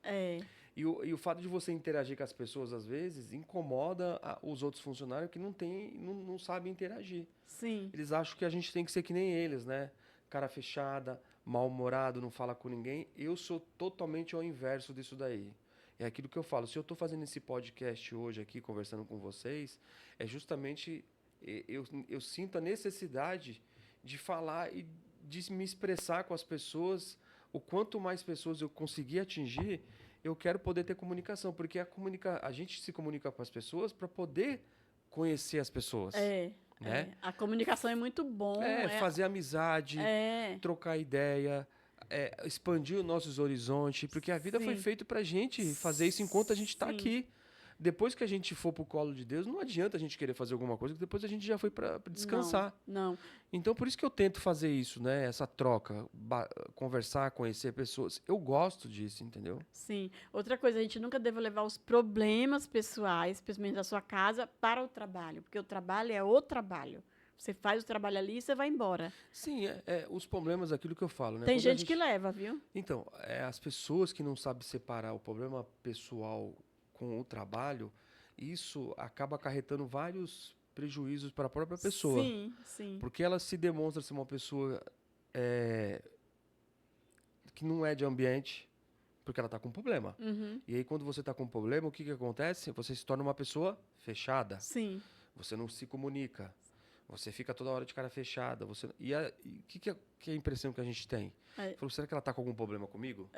E o fato de você interagir com as pessoas, às vezes, incomoda os outros funcionários que não sabem interagir. Sim. Eles acham que a gente tem que ser que nem eles, né? Cara fechada, mal-humorado, não fala com ninguém. Eu sou totalmente ao inverso disso daí. É aquilo que eu falo. Se eu estou fazendo esse podcast hoje aqui, conversando com vocês, é justamente... Eu sinto a necessidade de falar e de me expressar com as pessoas. O quanto mais pessoas eu conseguir atingir, eu quero poder ter comunicação. Porque a gente se comunica com as pessoas para poder conhecer as pessoas. Né? A comunicação é muito bom. Fazer amizade, trocar ideia, expandir os nossos horizontes, porque a vida foi feita pra gente fazer isso enquanto a gente tá aqui. Depois que a gente for pro colo de Deus, não adianta a gente querer fazer alguma coisa, que depois a gente já foi para descansar. Não. Então, por isso que eu tento fazer isso, né? Essa troca, conversar, conhecer pessoas. Eu gosto disso, entendeu? Sim. Outra coisa, a gente nunca deve levar os problemas pessoais, principalmente da sua casa, para o trabalho, porque o trabalho é o trabalho. Você faz o trabalho ali e você vai embora. Sim, os problemas, aquilo que eu falo, né? Tem gente que leva, viu? Então, as pessoas que não sabem separar o problema pessoal com o trabalho, isso acaba acarretando vários prejuízos para a própria pessoa. Sim. Porque ela se demonstra ser uma pessoa que não é de ambiente, porque ela está com problema. Uhum. E aí, quando você está com problema, o que acontece? Você se torna uma pessoa fechada. Sim. Você não se comunica. Você fica toda hora de cara fechada. O que é a impressão que a gente tem? Falou, será que ela está com algum problema comigo?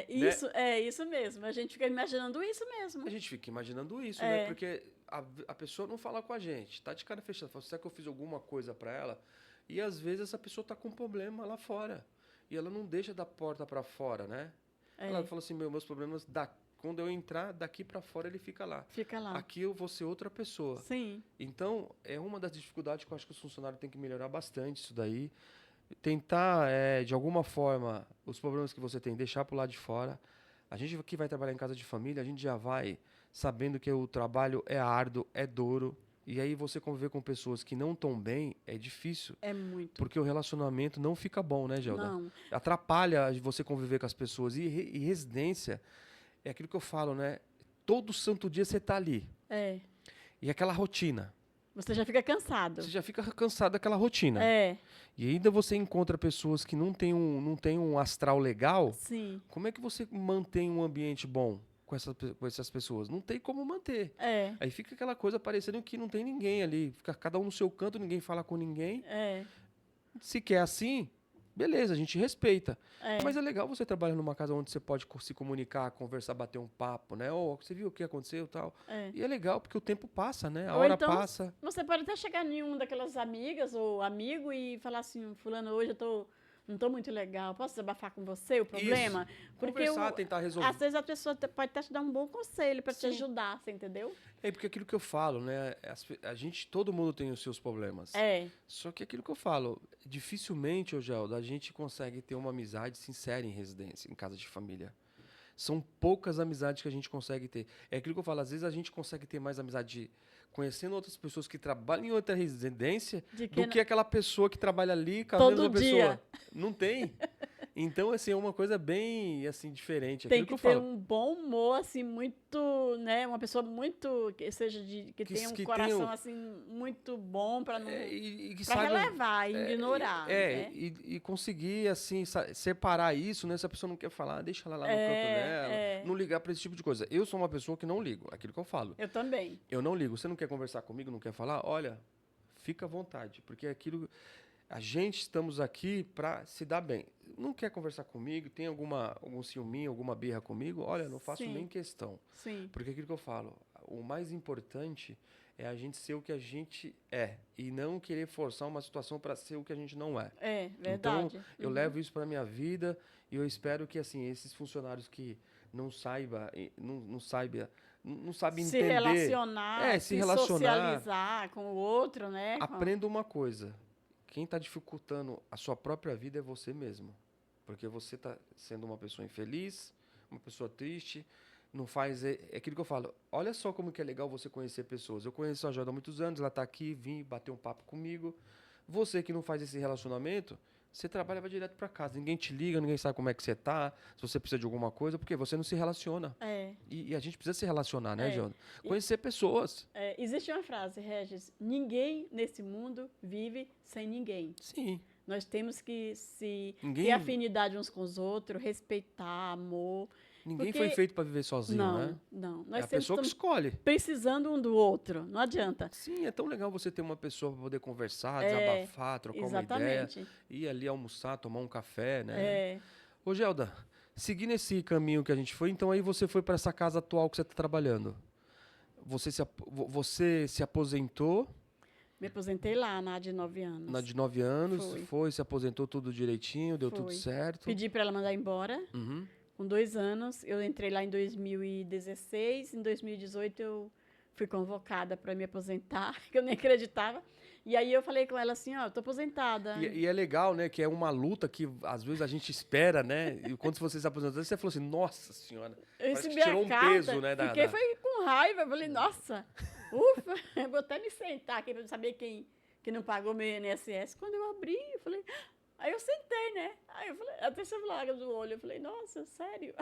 Isso mesmo. A gente fica imaginando isso mesmo. A gente fica imaginando isso, né? Porque a pessoa não fala com a gente, tá de cara fechada. Fala, será que eu fiz alguma coisa para ela? E às vezes essa pessoa tá com um problema lá fora. E ela não deixa da porta para fora, né? Ela fala assim, meus problemas, quando eu entrar daqui para fora, ele fica lá. Fica lá. Aqui eu vou ser outra pessoa. Sim. Então, é uma das dificuldades que eu acho que os funcionários têm que melhorar bastante isso daí. Tentar, de alguma forma, os problemas que você tem, deixar pro lado de fora. A gente que vai trabalhar em casa de família, a gente já vai sabendo que o trabalho é árduo, é duro. E aí você conviver com pessoas que não estão bem é difícil. É muito. Porque o relacionamento não fica bom, né, Gelda? Não. Atrapalha você conviver com as pessoas. E residência, é aquilo que eu falo, né? Todo santo dia você tá ali. E aquela rotina. Você já fica cansado. Você já fica cansado daquela rotina. E ainda você encontra pessoas que não têm um astral legal. Sim. Como é que você mantém um ambiente bom com essas pessoas? Não tem como manter. Aí fica aquela coisa parecendo que não tem ninguém ali. Fica cada um no seu canto, ninguém fala com ninguém. Se quer assim, beleza, a gente respeita. Mas é legal você trabalhar numa casa onde você pode se comunicar, conversar, bater um papo, né? Você viu o que aconteceu e tal. E é legal porque o tempo passa, né? A hora passa. Você pode até chegar em uma daquelas amigas ou amigo e falar assim, fulano, hoje eu tô não estou muito legal, posso desabafar com você o problema? Isso. Conversar, tentar resolver. Às vezes a pessoa pode até te dar um bom conselho para te Sim. ajudar, você entendeu? É porque aquilo que eu falo, né? A gente, todo mundo tem os seus problemas. É, Só que aquilo que eu falo, dificilmente, ô Gelda, a gente consegue ter uma amizade sincera em residência, em casa de família. São poucas amizades que a gente consegue ter. É aquilo que eu falo, às vezes a gente consegue ter mais amizade conhecendo outras pessoas que trabalham em outra residência do que aquela pessoa que trabalha ali com a todo mesma dia. pessoa. Não tem. Então, assim, é uma coisa bem, assim, diferente. Tem Aquilo que que eu ter falo. um bom humor, assim, muito, né? Uma pessoa muito, que seja que tenha um que coração, tenha assim, muito bom para não... e que Para saiba, relevar e ignorar, né? e conseguir, assim, separar isso, né? Se a pessoa não quer falar, deixa ela lá no canto dela. Não ligar para esse tipo de coisa. Eu sou uma pessoa que não ligo, aquilo que eu falo. Eu também. Eu não ligo. Você não quer conversar comigo, não quer falar? Olha, fica à vontade, porque aquilo... A gente estamos aqui para se dar bem. Não quer conversar comigo? Tem algum ciúminho, alguma birra comigo? Olha, não faço Sim. nem questão. Sim. Porque aquilo que eu falo, o mais importante é a gente ser o que a gente é e não querer forçar uma situação para ser o que a gente não é. É, verdade. Então, eu levo isso para minha vida e eu espero que assim esses funcionários que não sabem Se entender, relacionar, se relacionar, socializar com o outro, né? aprenda uma coisa. Quem está dificultando a sua própria vida é você mesmo. Porque você está sendo uma pessoa infeliz, uma pessoa triste, não faz... É aquilo que eu falo. Olha só como que é legal você conhecer pessoas. Eu conheço a Joda há muitos anos, ela está aqui, vim bater um papo comigo. Você que não faz esse relacionamento, você trabalha vai direto para casa. Ninguém te liga, ninguém sabe como é que você está, se você precisa de alguma coisa, porque você não se relaciona. É. E a gente precisa se relacionar, né, É. Joda? Conhecer pessoas. Existe uma frase, Regis, ninguém nesse mundo vive sem ninguém. Sim. Nós temos que ter afinidade uns com os outros, respeitar, amor. Ninguém foi feito para viver sozinho, né? Não. É a pessoa que escolhe. Precisando um do outro, não adianta. Sim, é tão legal você ter uma pessoa para poder conversar, desabafar, trocar uma ideia, ir ali almoçar, tomar um café, né? Ô, Gelda, seguindo esse caminho que a gente foi, então aí você foi para essa casa atual que você está trabalhando. Você se aposentou? Me aposentei lá, na de 9 anos. Na de 9 anos, se aposentou tudo direitinho, deu tudo certo. Pedi para ela mandar embora. Uhum. Com 2 anos, eu entrei lá em 2016. Em 2018, eu fui convocada para me aposentar, que eu nem acreditava. E aí eu falei com ela assim, ó, eu tô aposentada. E é legal, né, que é uma luta que às vezes a gente espera, né? E quando você se aposentou, você falou assim, nossa senhora, parece que tirou um peso, né? Fiquei foi com raiva, eu falei, nossa, ufa, eu vou até me sentar aqui para saber quem que não pagou meu INSS. Quando eu abri, eu falei... Aí eu sentei, né? Aí eu falei, até você lágrima do olho. Eu falei, nossa, sério?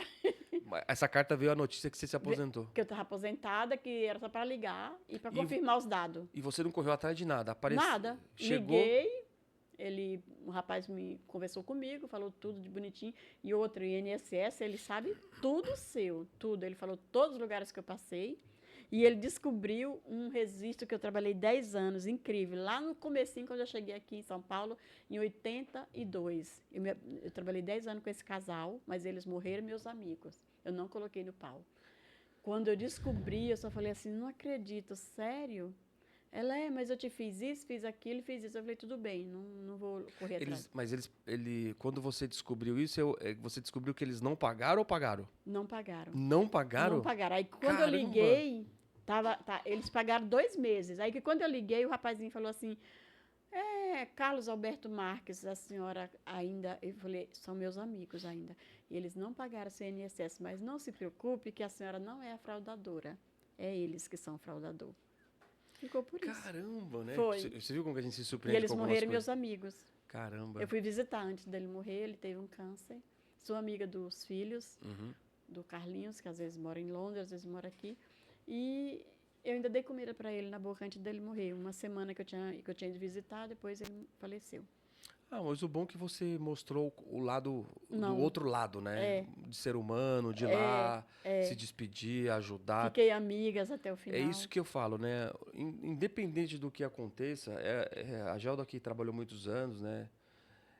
Essa carta veio a notícia que você se aposentou. Que eu estava aposentada, que era só para ligar e para confirmar os dados. E você não correu atrás de nada? Nada. Chegou... Liguei, o rapaz me conversou comigo, falou tudo de bonitinho. E outro, INSS, ele sabe tudo seu, tudo. Ele falou todos os lugares que eu passei. E ele descobriu um registro que eu trabalhei 10 anos, incrível. Lá no comecinho, quando eu cheguei aqui em São Paulo, em 82. Eu trabalhei 10 anos com esse casal, mas eles morreram, meus amigos. Eu não coloquei no pau. Quando eu descobri, eu só falei assim, não acredito, sério? Ela mas eu te fiz isso, fiz aquilo, fiz isso. Eu falei, tudo bem, não vou correr atrás. Mas quando você descobriu isso, você descobriu que eles não pagaram ou pagaram? Não pagaram. Não pagaram? Não pagaram. Aí quando eu liguei... eles pagaram 2 meses. Aí que quando eu liguei, o rapazinho falou assim, Carlos Alberto Marques, a senhora ainda... Eu falei, são meus amigos ainda. E eles não pagaram seu INSS, mas não se preocupe que a senhora não é a fraudadora. É eles que são fraudador. Ficou por isso. Caramba, né? Foi. Você viu como que a gente se surpreende com algumas coisas? E eles morreram, meus amigos. Caramba. Eu fui visitar antes dele morrer, ele teve um câncer. Sou amiga dos filhos, do Carlinhos, que às vezes mora em Londres, às vezes mora aqui. E eu ainda dei comida para ele na boca antes dele morrer. Uma semana que eu tinha ido visitar, depois ele faleceu. Mas o bom é que você mostrou o lado do outro lado, né? De ser humano, de ir lá, se despedir, ajudar. Fiquei amigas até o final. É isso que eu falo, né? Independente do que aconteça, a Gelda aqui trabalhou muitos anos, né?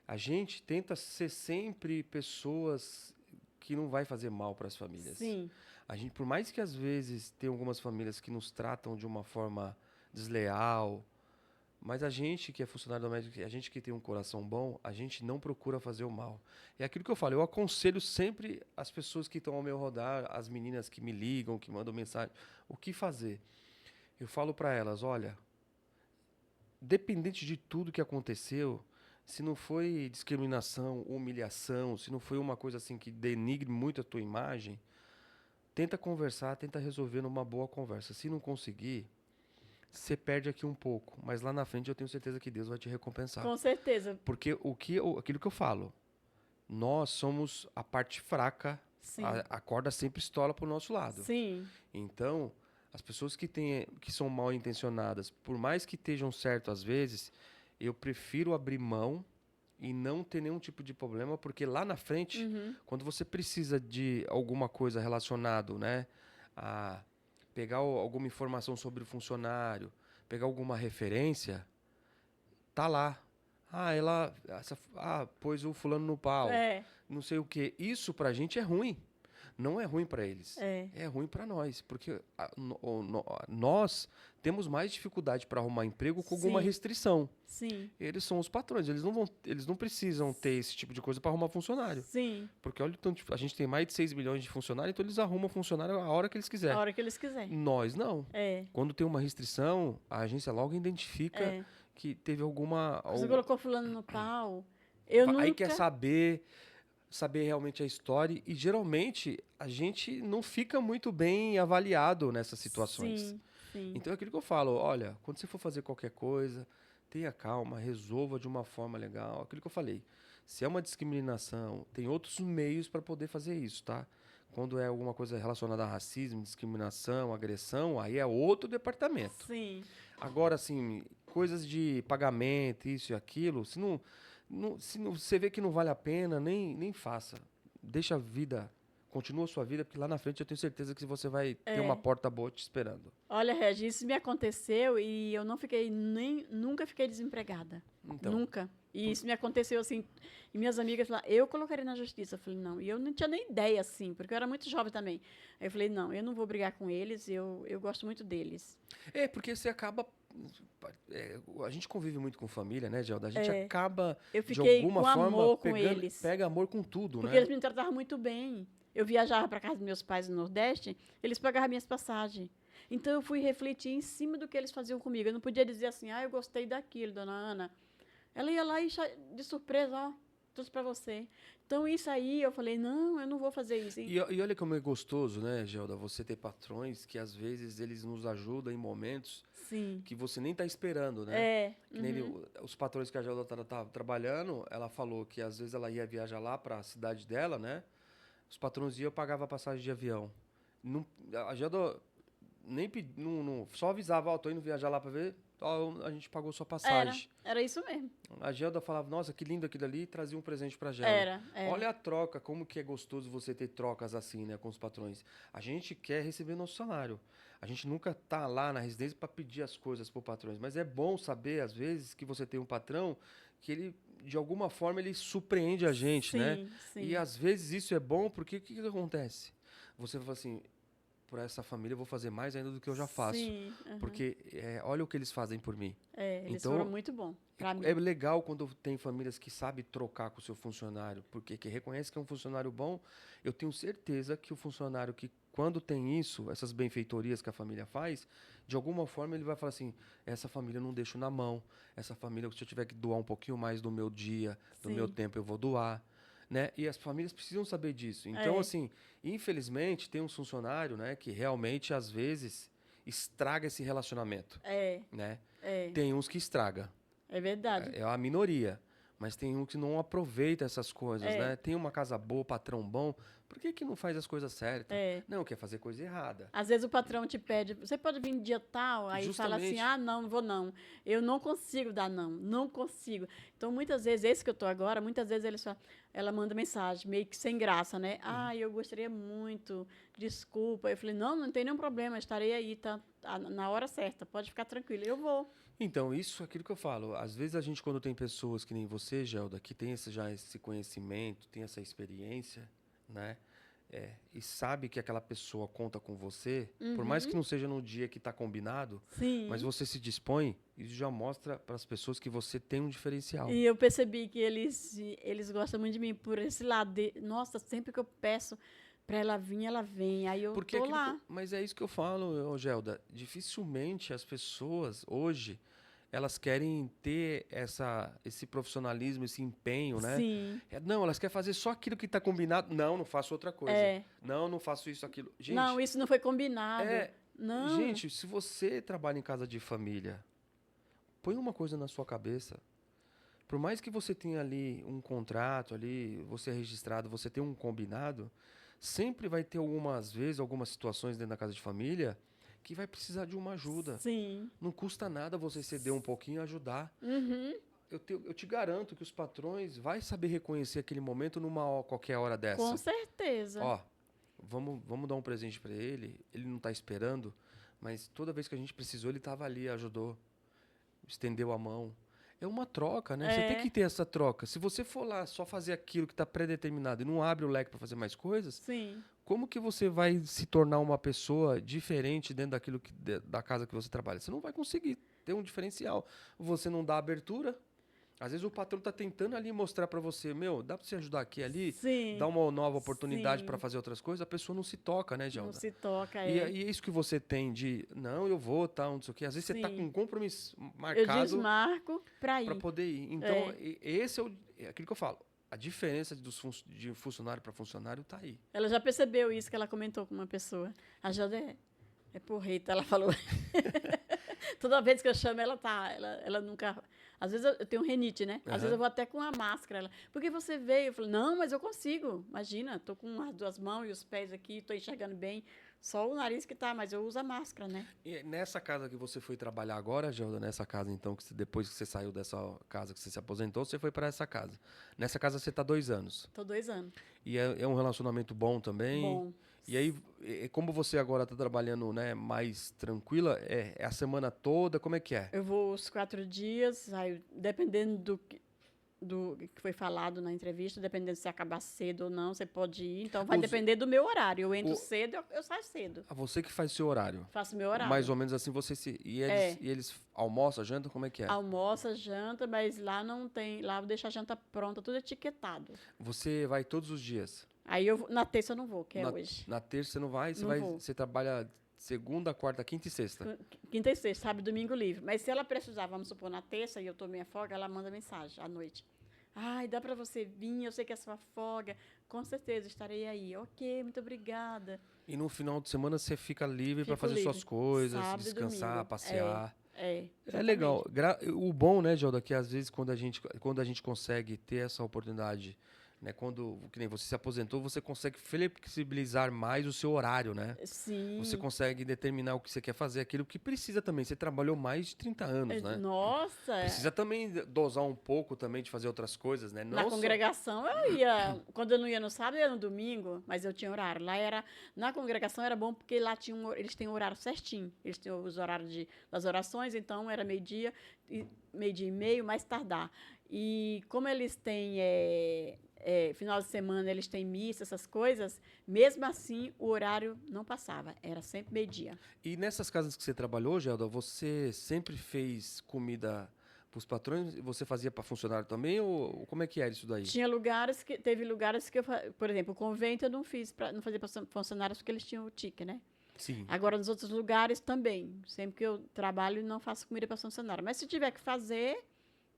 A gente tenta ser sempre pessoas que não vai fazer mal para as famílias. Sim. A gente, por mais que às vezes tem algumas famílias que nos tratam de uma forma desleal, Mas a gente que é funcionário doméstico, a gente que tem um coração bom, a gente não procura fazer o mal. É aquilo que eu falo, eu aconselho sempre as pessoas que estão ao meu rodar, as meninas que me ligam, que mandam mensagem, o que fazer. Eu falo para elas, olha, dependente de tudo que aconteceu, se não foi discriminação, humilhação, se não foi uma coisa assim que denigre muito a tua imagem, tenta conversar, tenta resolver numa boa conversa. Se não conseguir, você perde aqui um pouco, mas lá na frente eu tenho certeza que Deus vai te recompensar. Com certeza. Porque aquilo que eu falo, nós somos a parte fraca, Sim. a corda sempre estoura pro nosso lado. Sim. Então, as pessoas que são mal intencionadas, por mais que estejam certo às vezes, eu prefiro abrir mão e não ter nenhum tipo de problema, porque lá na frente, quando você precisa de alguma coisa relacionado, né, a pegar alguma informação sobre o funcionário, pegar alguma referência, tá lá. Pôs o fulano no pau. É. Não sei o quê. Isso pra gente é ruim. Não é ruim pra eles. É. Ruim pra nós. Porque nós temos mais dificuldade para arrumar emprego com alguma Sim. restrição. Sim. Eles são os patrões. Eles não precisam ter esse tipo de coisa para arrumar funcionário. Sim. Porque olha, a gente tem mais de 6 milhões de funcionários, então eles arrumam funcionário a hora que eles quiserem. A hora que eles quiserem. Nós não. É. Quando tem uma restrição, a agência logo identifica que teve alguma... Você colocou fulano no pau. Eu nunca... Aí quer saber realmente a história. E geralmente a gente não fica muito bem avaliado nessas situações. Sim, sim. Então é aquilo que eu falo, olha, quando você for fazer qualquer coisa, tenha calma, resolva de uma forma legal. Aquilo que eu falei, se é uma discriminação, tem outros meios para poder fazer isso, tá? Quando é alguma coisa relacionada a racismo, discriminação, agressão, aí é outro departamento. Sim. Agora, assim, coisas de pagamento, isso e aquilo, se você vê que não vale a pena, nem faça. Deixa a vida, continua a sua vida, porque lá na frente eu tenho certeza que você vai ter uma porta boa te esperando. Olha, Regis, isso me aconteceu e eu nunca fiquei desempregada. Então, nunca. E isso me aconteceu assim, e minhas amigas falaram, eu colocaria na justiça. Eu falei, não. E eu não tinha nem ideia, assim, porque eu era muito jovem também. Aí eu falei, não, eu não vou brigar com eles, eu gosto muito deles. Porque você acaba... a gente convive muito com família, né, Gelda? A gente acaba, eu fiquei de alguma com forma, amor com eles. Pega amor com tudo, porque né? eles me tratavam muito bem. Eu viajava para casa dos meus pais no Nordeste, eles pagavam minhas passagens. Então, eu fui refletir em cima do que eles faziam comigo. Eu não podia dizer assim, eu gostei daquilo, dona Ana. Ela ia lá e, de surpresa, ó, trouxe para você. Então, isso aí, eu falei, não, eu não vou fazer isso. E olha como é gostoso, né, Gelda, você ter patrões que, às vezes, eles nos ajudam em momentos que você nem está esperando, né? Que nem os patrões que a Gelda tá trabalhando, ela falou que, às vezes, ela ia viajar lá para a cidade dela, né? Os patrões iam, eu pagava a passagem de avião. A Gelda só avisava, tô indo viajar lá para ver, a gente pagou sua passagem. Era isso mesmo. A Gelda falava, nossa, que lindo aquilo ali, e trazia um presente pra Gelda. Olha a troca, como que é gostoso você ter trocas assim, né, com os patrões. A gente quer receber nosso salário. A gente nunca tá lá na residência para pedir as coisas pro patrões, mas é bom saber, às vezes, que você tem um patrão que ele, de alguma forma, ele surpreende a gente, né? Sim. E às vezes isso é bom, porque o que acontece? Você fala assim, por essa família eu vou fazer mais ainda do que eu já faço. Sim, porque olha o que eles fazem por mim. Eles foram muito bons pra mim. É legal quando tem famílias que sabem trocar com o seu funcionário, porque que reconhece que é um funcionário bom. Eu tenho certeza que o funcionário que, quando tem isso, essas benfeitorias que a família faz, de alguma forma ele vai falar assim, essa família eu não deixo na mão, essa família, se eu tiver que doar um pouquinho mais do meu dia, do meu tempo, eu vou doar. Né? E as famílias precisam saber disso. Então, assim, infelizmente, tem um funcionário, né, que realmente, às vezes, estraga esse relacionamento. Né? Tem uns que estraga. É verdade. É a minoria. Mas tem um que não aproveita essas coisas, né? Tem uma casa boa, patrão bom. Por que não faz as coisas certas? Não, quer fazer coisa errada. Às vezes o patrão te pede, você pode vir dia tal? Aí Justamente. fala assim, não vou não. Eu não consigo dar não consigo. Então, muitas vezes, esse que eu estou agora, muitas vezes ela manda mensagem, meio que sem graça, né? Eu gostaria muito, desculpa. Eu falei, não tem nenhum problema, estarei aí, tá na hora certa, pode ficar tranquilo, eu vou. Então, isso é aquilo que eu falo. Às vezes a gente, quando tem pessoas que nem você, Gelda, que tem já esse conhecimento, tem essa experiência, né? e sabe que aquela pessoa conta com você, por mais Uhum. que não seja no dia que está combinado, mas Sim. você se dispõe, isso já mostra para as pessoas que você tem um diferencial. E eu percebi que eles gostam muito de mim por esse lado. Nossa, sempre que eu peço para ela vir, ela vem. Aí eu Porque tô lá. mas é isso que eu falo, ô Gelda. Dificilmente as pessoas hoje elas querem ter esse profissionalismo, esse empenho, né? Sim. Não, elas querem fazer só aquilo que está combinado. Não, não faço outra coisa. É. Não, não faço isso, aquilo. Não, Gente, isso não foi combinado. é. Não. Gente, se você trabalha em casa de família, põe uma coisa na sua cabeça. Por mais que você tenha ali um contrato, ali, você é registrado, você tem um combinado, sempre vai ter algumas vezes, algumas situações dentro da casa de família que vai precisar de uma ajuda. Sim. Não custa nada você ceder um pouquinho e ajudar. Uhum. Eu te garanto que os patrões vai saber reconhecer aquele momento qualquer hora Com dessa. certeza. Ó, vamos dar um presente para ele não tá esperando, mas toda vez que a gente precisou, ele estava ali, ajudou, estendeu a mão. É uma troca, né? Você tem É. que ter essa troca. Se você for lá só fazer aquilo que está predeterminado e não abre o leque para fazer mais coisas, Sim. como que você vai se tornar uma pessoa diferente dentro da casa que você trabalha? Você não vai conseguir ter um diferencial. Você não dá abertura. Às vezes o patrão está tentando ali mostrar para você, meu, dá para você ajudar aqui e ali, dar Sim. uma nova oportunidade para Sim. fazer outras coisas, a pessoa não se toca, né, Não Gelda? se toca, E é. é isso que você tem de, não, eu vou, tá, não sei o quê. Às vezes você tá com Sim. um compromisso Eu marcado desmarco para para ir. poder ir. Então, É. esse é aquilo que eu falo. A diferença de funcionário para funcionário tá aí. Ela já percebeu isso que ela comentou com uma pessoa. A Jada é porreta, ela falou. Toda vez que eu chamo, ela nunca. Às vezes eu tenho renite, né? Às vezes eu vou até com a máscara. Por que você veio? Eu falo, não, mas eu consigo. Imagina, estou com as duas mãos e os pés aqui, estou enxergando bem. Só o nariz que tá, mas eu uso a máscara, né? E nessa casa que você foi trabalhar agora, Gelda, nessa casa então, depois que você saiu dessa casa que você se aposentou, você foi para essa casa. Nessa casa você tá 2 anos. Tô 2 anos. E é um relacionamento bom também. Bom. E aí, como você agora está trabalhando, né, mais tranquila, é a semana toda, como é que é? Eu vou os 4 dias, aí, dependendo do que foi falado na entrevista, dependendo se acabar cedo ou não, você pode ir. Então, vai depender do meu horário. Eu entro cedo, eu saio cedo. Você que faz seu horário. Faço meu horário. Mais ou menos assim você se. E eles almoçam, jantam, como é que é? Almoça, janta, mas lá não tem. Lá eu deixo a janta pronta, tudo etiquetado. Você vai todos os dias. Aí na terça eu não vou, que é hoje. Na terça você não vai, Não vou. você trabalha segunda, quarta, quinta e sexta. Quinta e sexta, sábado e domingo livre. Mas se ela precisar, vamos supor, na terça e eu tô minha folga, ela manda mensagem à noite. Ai, dá para você vir, eu sei que é sua folga. Com certeza, estarei aí. Ok, muito obrigada. E no final de semana você fica livre para Fico fazer livre. suas coisas, Sábado e descansar, domingo. passear. É É legal. O bom, né, Gelda, que às vezes quando a gente consegue ter essa oportunidade, né, que nem você se aposentou, você consegue flexibilizar mais o seu horário, né? Sim. Você consegue determinar o que você quer fazer, aquilo que precisa também. Você trabalhou mais de 30 anos, né? Nossa. Precisa também dosar um pouco também de fazer outras coisas, né? Na congregação eu ia, quando eu não ia no sábado, eu ia no domingo, mas eu tinha horário. Na congregação era bom porque lá eles têm um horário certinho. Eles têm os horários das orações, então era meio-dia e meio, mais tardar. E como eles têm final de semana, eles têm missa, essas coisas, mesmo assim o horário não passava, era sempre meio-dia. E nessas casas que você trabalhou, Gelda, você sempre fez comida para os patrões? Você fazia para funcionário também? Ou como é que era isso daí? Teve lugares que por exemplo, o convento eu não fazia para funcionários porque eles tinham o ticket, né? Sim. Agora, nos outros lugares também. Sempre que eu trabalho, não faço comida para funcionário. Mas se tiver que fazer,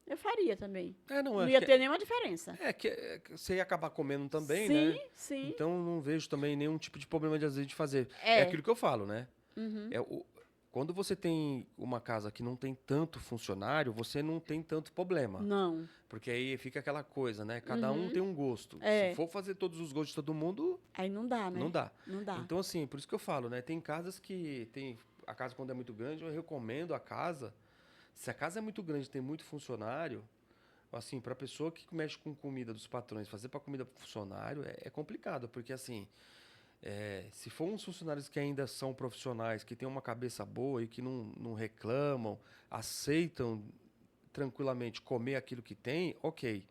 eu faria também. Não ia ter nenhuma diferença. Que você ia acabar comendo também, sim, né? Sim. Então não vejo também nenhum tipo de problema de às vezes de fazer. É aquilo que eu falo, né? Uhum. Quando você tem uma casa que não tem tanto funcionário, você não tem tanto problema. Não. Porque aí fica aquela coisa, né? Cada um tem um gosto. Se for fazer todos os gostos de todo mundo... Aí não dá, né? Não dá. Não dá. Então, assim, por isso que eu falo, né? Tem casas que... A casa, quando é muito grande, eu recomendo a casa. Se a casa é muito grande, tem muito funcionário... Assim, para a pessoa que mexe com comida dos patrões, fazer para comida para funcionário é complicado. Porque, assim... se for uns funcionários que ainda são profissionais, que têm uma cabeça boa e que não reclamam, aceitam tranquilamente comer aquilo que tem, ok.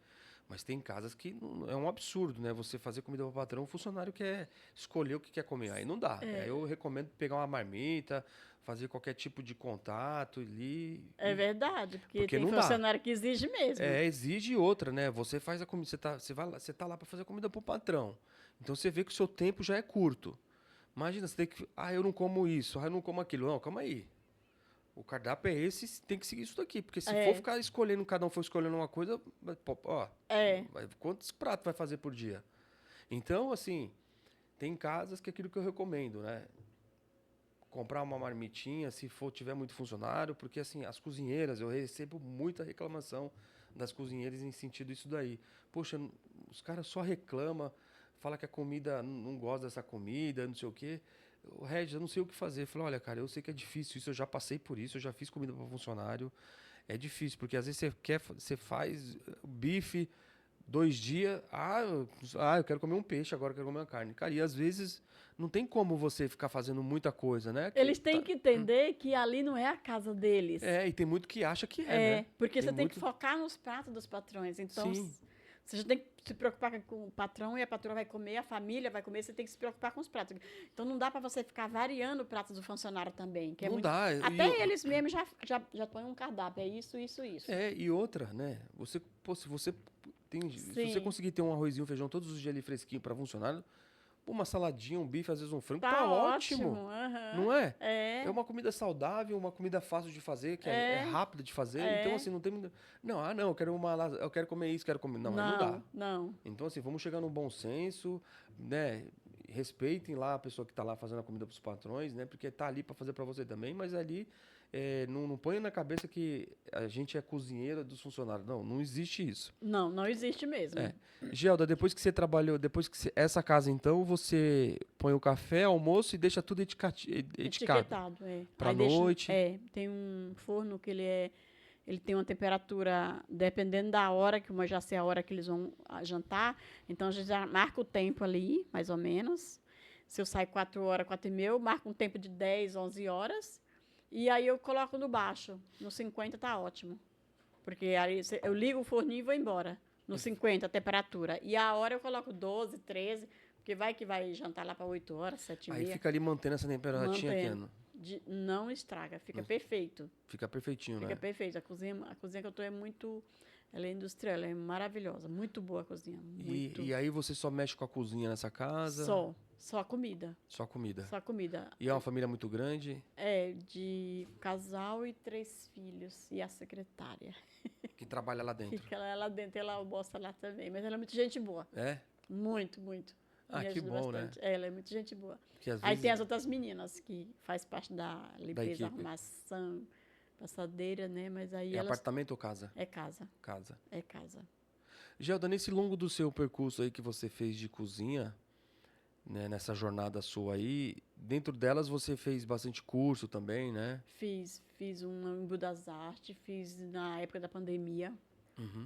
Mas tem casas que é um absurdo, né? Você fazer comida para o patrão, o funcionário quer escolher o que quer comer. Aí não dá. Aí eu recomendo pegar uma marmita, fazer qualquer tipo de contato ali. É verdade, porque Porque tem não dá. funcionário que exige mesmo. Exige outra, né? Você faz a comida, você tá lá para fazer a comida pro patrão. Então você vê que o seu tempo já é curto. Imagina, você tem que, eu não como isso, eu não como aquilo. Não, calma aí. O cardápio é esse, tem que seguir isso daqui, porque se for ficar escolhendo, cada um for escolhendo uma coisa, quantos pratos vai fazer por dia? Então, assim, tem casas que é aquilo que eu recomendo, né? Comprar uma marmitinha, se tiver muito funcionário, porque assim, as cozinheiras, eu recebo muita reclamação das cozinheiras em sentido isso daí. Poxa, os caras só reclamam, fala que a comida, não gosta dessa comida, não sei o quê. Regis, eu não sei o que fazer. Eu falei, olha, cara, eu sei que é difícil isso, eu já passei por isso, eu já fiz comida para funcionário. É difícil, porque às vezes você faz bife 2 dias, eu quero comer um peixe, agora eu quero comer uma carne. Cara, e às vezes não tem como você ficar fazendo muita coisa, né? Eles têm que entender que ali não é a casa deles. E tem muito que acha que né? Porque você tem que focar nos pratos dos patrões. Então, Sim. você já tem que se preocupar com o patrão e a patroa vai comer, a família vai comer, você tem que se preocupar com os pratos. Então, não dá para você ficar variando o prato do funcionário também. Que não dá. Até eles mesmos já põem um cardápio, é isso, isso, isso. E outra, né? Se você conseguir ter um arrozinho, um feijão todos os dias ali fresquinho para funcionário, uma saladinha, um bife, às vezes um frango, tá ótimo. Não é? É uma comida saudável, uma comida fácil de fazer, que é rápida de fazer. Então, assim, não tem muita... Não, eu quero comer isso, quero comer... Não, não dá. Não. Então, assim, vamos chegar num bom senso, né? Respeitem lá a pessoa que tá lá fazendo a comida pros patrões, né? Porque tá ali para fazer para você também, mas ali... não ponha na cabeça que a gente é cozinheira dos funcionários. Não existe isso. Não existe mesmo. Gelda, depois que você trabalhou, essa casa, então, você põe o café, almoço e deixa tudo etiquetado. Para noite. Tem um forno que ele tem uma temperatura, dependendo da hora, que eu já sei a hora que eles vão jantar. Então, a gente já marca o tempo ali, mais ou menos. Se eu saio 4 horas, 4h30, eu marco um tempo de 10, 11 horas. E aí eu coloco no baixo. No 50 tá ótimo. Porque aí eu ligo o forninho e vou embora. No 50 a temperatura. E a hora eu coloco 12, 13, porque vai que vai jantar lá para 8 horas, 7h30. Aí fica ali mantendo essa temperatura aqui. Não estraga, fica perfeito. Fica perfeitinho, né? Fica perfeito. A cozinha que eu tô ela é industrial, ela é maravilhosa. Muito boa a cozinha. E aí você só mexe com a cozinha nessa casa? Só a comida. Só comida. Só comida. E é uma família muito grande? De casal e 3 filhos. E a secretária. Que trabalha lá dentro. Fica lá dentro, ela almoça lá também. Mas ela é muito gente boa. Muito, muito. Que bom, bastante. Né? Ela é muito gente boa. Aí tem as outras meninas que faz parte da limpeza, arrumação, passadeira, né? Mas aí apartamento ou casa? É casa. Casa. É casa. Gelda, nesse longo do seu percurso aí que você fez de cozinha, né, nessa jornada sua aí, dentro delas você fez bastante curso também, né? Fiz um em Budas Artes, fiz na época da pandemia,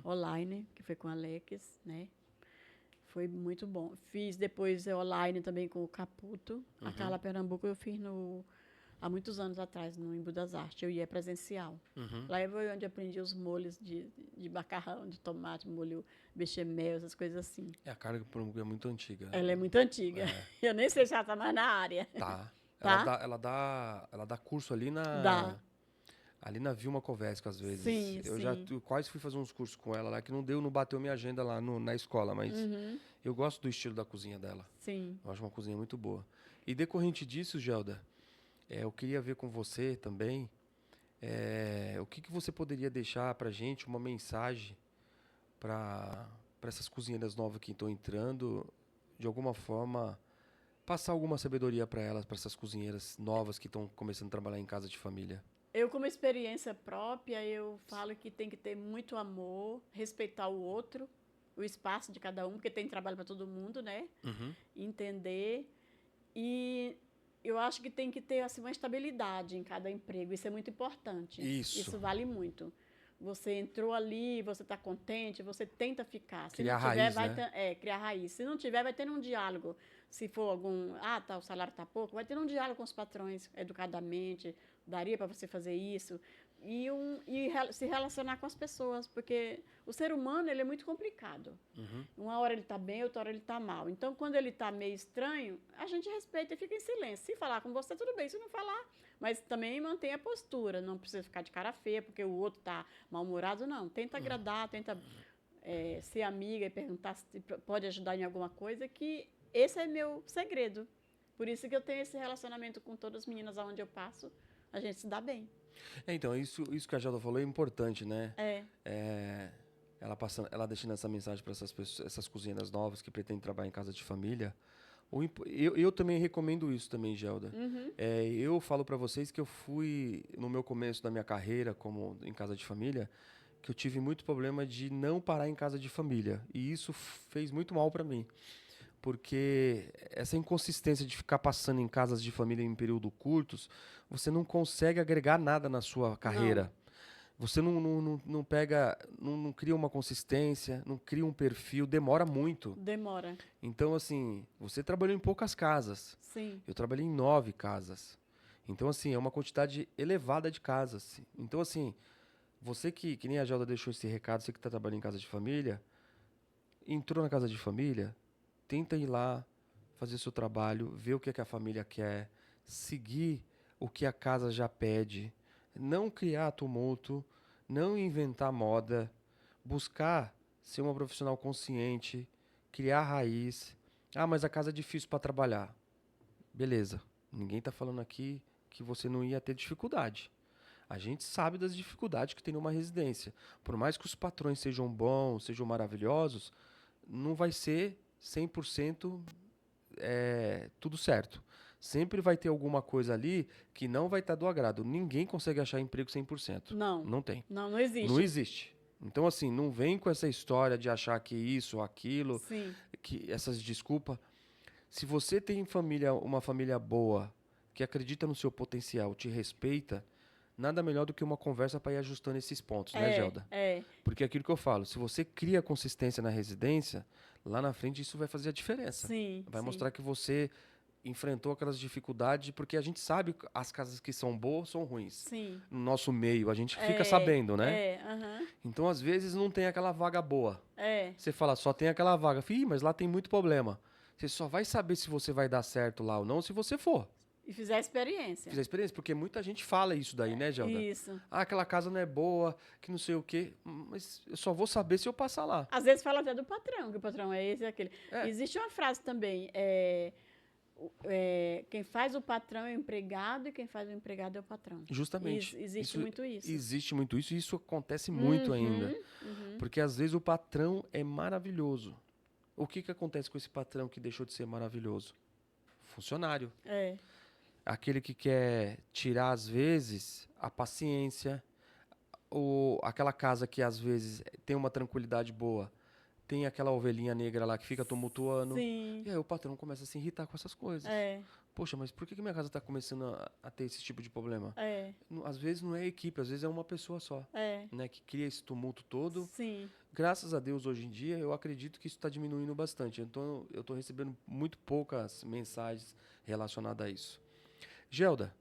online, que foi com a Alex, né? Foi muito bom. Fiz depois online também com o Caputo. A Carla Pernambuco eu fiz há muitos anos atrás, no Embu das Artes. Eu ia presencial. Lá foi onde eu aprendi os molhos de macarrão, de tomate, molho bechamel, essas coisas assim. A Carla Pernambuco é muito antiga. Ela é muito antiga. Eu nem sei se ela está mais na área. Tá. Ela dá curso ali ali na Vilma Covesco, às vezes. Sim, eu quase fui fazer uns cursos com ela lá, que não bateu minha agenda lá na escola, mas eu gosto do estilo da cozinha dela. Sim. Eu acho uma cozinha muito boa. E decorrente disso, Gelda, eu queria ver com você também, o que você poderia deixar pra gente, uma mensagem para essas cozinheiras novas que estão entrando, de alguma forma, passar alguma sabedoria para elas, para essas cozinheiras novas que estão começando a trabalhar em casa de família. Eu, como experiência própria, eu falo que tem que ter muito amor, respeitar o outro, o espaço de cada um, porque tem trabalho para todo mundo, né? Entender. E eu acho que tem que ter assim, uma estabilidade em cada emprego. Isso é muito importante. Isso vale muito. Você entrou ali, você está contente, você tenta ficar. Se criar não tiver, raiz, criar raiz. Se não tiver, vai ter um diálogo. Se for o salário está pouco, vai ter um diálogo com os patrões, educadamente. Daria para você fazer isso? se relacionar com as pessoas, porque o ser humano ele é muito complicado. Uhum. Uma hora ele está bem, outra hora ele está mal. Então, quando ele está meio estranho, a gente respeita e fica em silêncio. Se falar com você, tudo bem. Se não falar, mas também mantém a postura. Não precisa ficar de cara feia, porque o outro está mal-humorado, não. Tenta agradar, tenta ser amiga e perguntar se pode ajudar em alguma coisa, que esse é meu segredo. Por isso que eu tenho esse relacionamento com todas as meninas aonde eu passo, a gente se dá bem. Então, isso que a Gelda falou é importante, né? É. Ela deixando essa mensagem para essas pessoas, essas cozinheiras novas que pretendem trabalhar em casa de família. Eu também recomendo isso também, Gelda. Uhum. Eu falo para vocês que eu fui, no meu começo da minha carreira como em casa de família, que eu tive muito problema de não parar em casa de família. E isso fez muito mal para mim. Porque essa inconsistência de ficar passando em casas de família em período curtos, você não consegue agregar nada na sua carreira. Você não pega, não cria uma consistência, não cria um perfil, demora muito. Demora. Então, assim, você trabalhou em poucas casas. Sim. Eu trabalhei em 9 casas. Então, assim, é uma quantidade elevada de casas. Então, assim, você que nem a Gelda deixou esse recado, você que está trabalhando em casa de família, entrou na casa de família, tenta ir lá, fazer seu trabalho, ver o que a família quer, seguir o que a casa já pede, não criar tumulto, não inventar moda, buscar ser uma profissional consciente, criar raiz. Ah, mas a casa é difícil para trabalhar. Beleza, ninguém está falando aqui que você não ia ter dificuldade. A gente sabe das dificuldades que tem numa residência. Por mais que os patrões sejam bons, sejam maravilhosos, não vai ser 100% tudo certo. Sempre vai ter alguma coisa ali que não vai estar do agrado. Ninguém consegue achar emprego 100%. Não. Não tem. Não existe. Não existe. Então, assim, não vem com essa história de achar que isso ou aquilo, Sim. que essas desculpas. Se você tem uma família boa, que acredita no seu potencial, te respeita, nada melhor do que uma conversa para ir ajustando esses pontos, né, Gelda? Porque é aquilo que eu falo, se você cria consistência na residência, lá na frente isso vai fazer a diferença. Sim. Vai sim. mostrar que você enfrentou aquelas dificuldades, porque a gente sabe que as casas que são boas são ruins. Sim. No nosso meio, a gente fica sabendo, né? Uhum. Então, às vezes, não tem aquela vaga boa. É. Você fala, só tem aquela vaga. Ih, mas lá tem muito problema. Você só vai saber se você vai dar certo lá ou não se você for. E fizer experiência. Fizer experiência, porque muita gente fala isso daí, né, Gelda? Isso. Ah, aquela casa não é boa, que não sei o quê. Mas eu só vou saber se eu passar lá. Às vezes fala até do patrão, que o patrão é esse e aquele. Existe uma frase também, quem faz o patrão é o empregado e quem faz o empregado é o patrão. Justamente. Existe muito isso. Existe muito isso e isso acontece muito ainda. Uhum. Porque às vezes o patrão é maravilhoso. O que acontece com esse patrão que deixou de ser maravilhoso? Funcionário. Aquele que quer tirar, às vezes, a paciência, ou aquela casa que, às vezes, tem uma tranquilidade boa, tem aquela ovelhinha negra lá que fica tumultuando. Sim. E aí o patrão começa a se irritar com essas coisas. Poxa, mas por que minha casa está começando a ter esse tipo de problema? Às vezes não é a equipe, às vezes é uma pessoa só. Né, que cria esse tumulto todo. Sim. Graças a Deus, hoje em dia, eu acredito que isso está diminuindo bastante. Então, eu estou recebendo muito poucas mensagens relacionadas a isso. Gelda,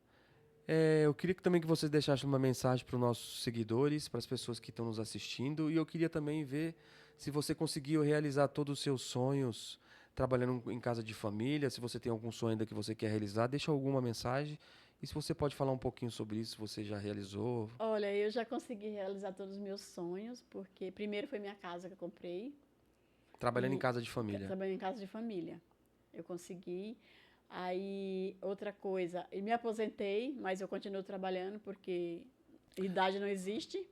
eu queria também que você deixasse uma mensagem para os nossos seguidores, para as pessoas que estão nos assistindo, e eu queria também ver se você conseguiu realizar todos os seus sonhos trabalhando em casa de família, se você tem algum sonho ainda que você quer realizar, deixa alguma mensagem, e se você pode falar um pouquinho sobre isso, se você já realizou. Olha, eu já consegui realizar todos os meus sonhos, porque primeiro foi minha casa que eu comprei. Trabalhando em casa de família. Trabalhando em casa de família. Eu consegui. Aí, outra coisa, eu me aposentei, mas eu continuo trabalhando porque idade não existe.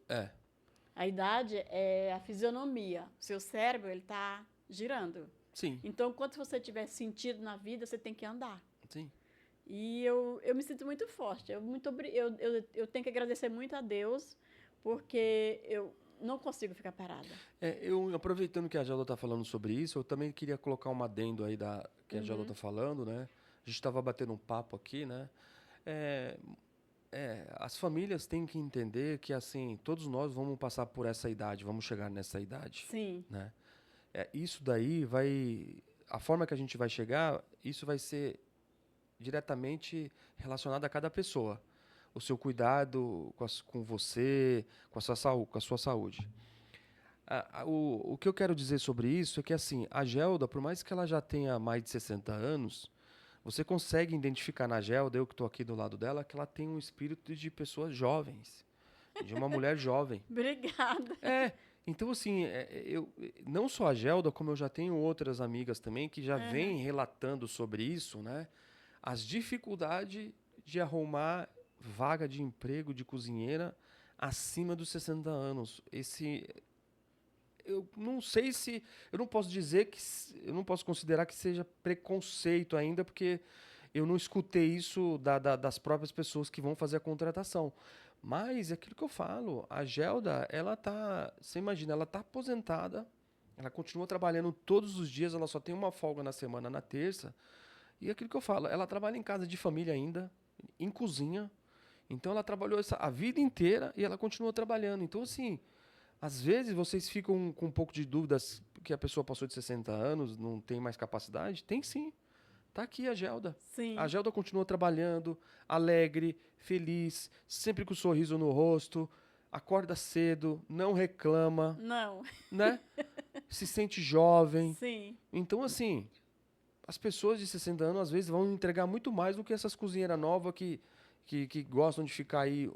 A idade é a fisionomia. O seu cérebro, ele está girando. Sim. Então, quando você tiver sentido na vida, você tem que andar. Sim. E eu me sinto muito forte. Eu tenho que agradecer muito a Deus, porque eu não consigo ficar parada. Eu aproveitando que a Gelda está falando sobre isso, eu também queria colocar um adendo aí que a Gelda está falando, né? A gente estava batendo um papo aqui, né? As famílias têm que entender que, assim, todos nós vamos passar por essa idade, vamos chegar nessa idade. Sim. Né? Isso daí a forma que a gente vai chegar, isso vai ser diretamente relacionado a cada pessoa. o seu cuidado com você, com a sua saúde. O que eu quero dizer sobre isso é que, assim, a Gelda, por mais que ela já tenha mais de 60 anos, você consegue identificar na Gelda, eu que estou aqui do lado dela, que ela tem um espírito de pessoas jovens, de uma mulher jovem. Obrigada. Então, assim, não só a Gelda, como eu já tenho outras amigas também que já vêm relatando sobre isso, né? As dificuldades de arrumar vaga de emprego de cozinheira acima dos 60 anos. Eu não sei se... Eu não posso dizer que... Eu não posso considerar que seja preconceito ainda, porque eu não escutei isso das próprias pessoas que vão fazer a contratação. Mas é aquilo que eu falo, a Gelda, ela tá... Você imagina, ela tá aposentada, ela continua trabalhando todos os dias, ela só tem uma folga na semana, na terça. E é aquilo que eu falo, ela trabalha em casa de família ainda, em cozinha. Então ela trabalhou a vida inteira e ela continua trabalhando. Então, assim... Às vezes vocês ficam com um pouco de dúvidas que a pessoa passou de 60 anos, não tem mais capacidade? Tem sim. Tá aqui a Gelda. Sim. A Gelda continua trabalhando, alegre, feliz, sempre com um sorriso no rosto, acorda cedo, não reclama, Não. né? Se sente jovem. Sim. Então, assim, as pessoas de 60 anos às vezes vão entregar muito mais do que essas cozinheiras novas que gostam de ficar aí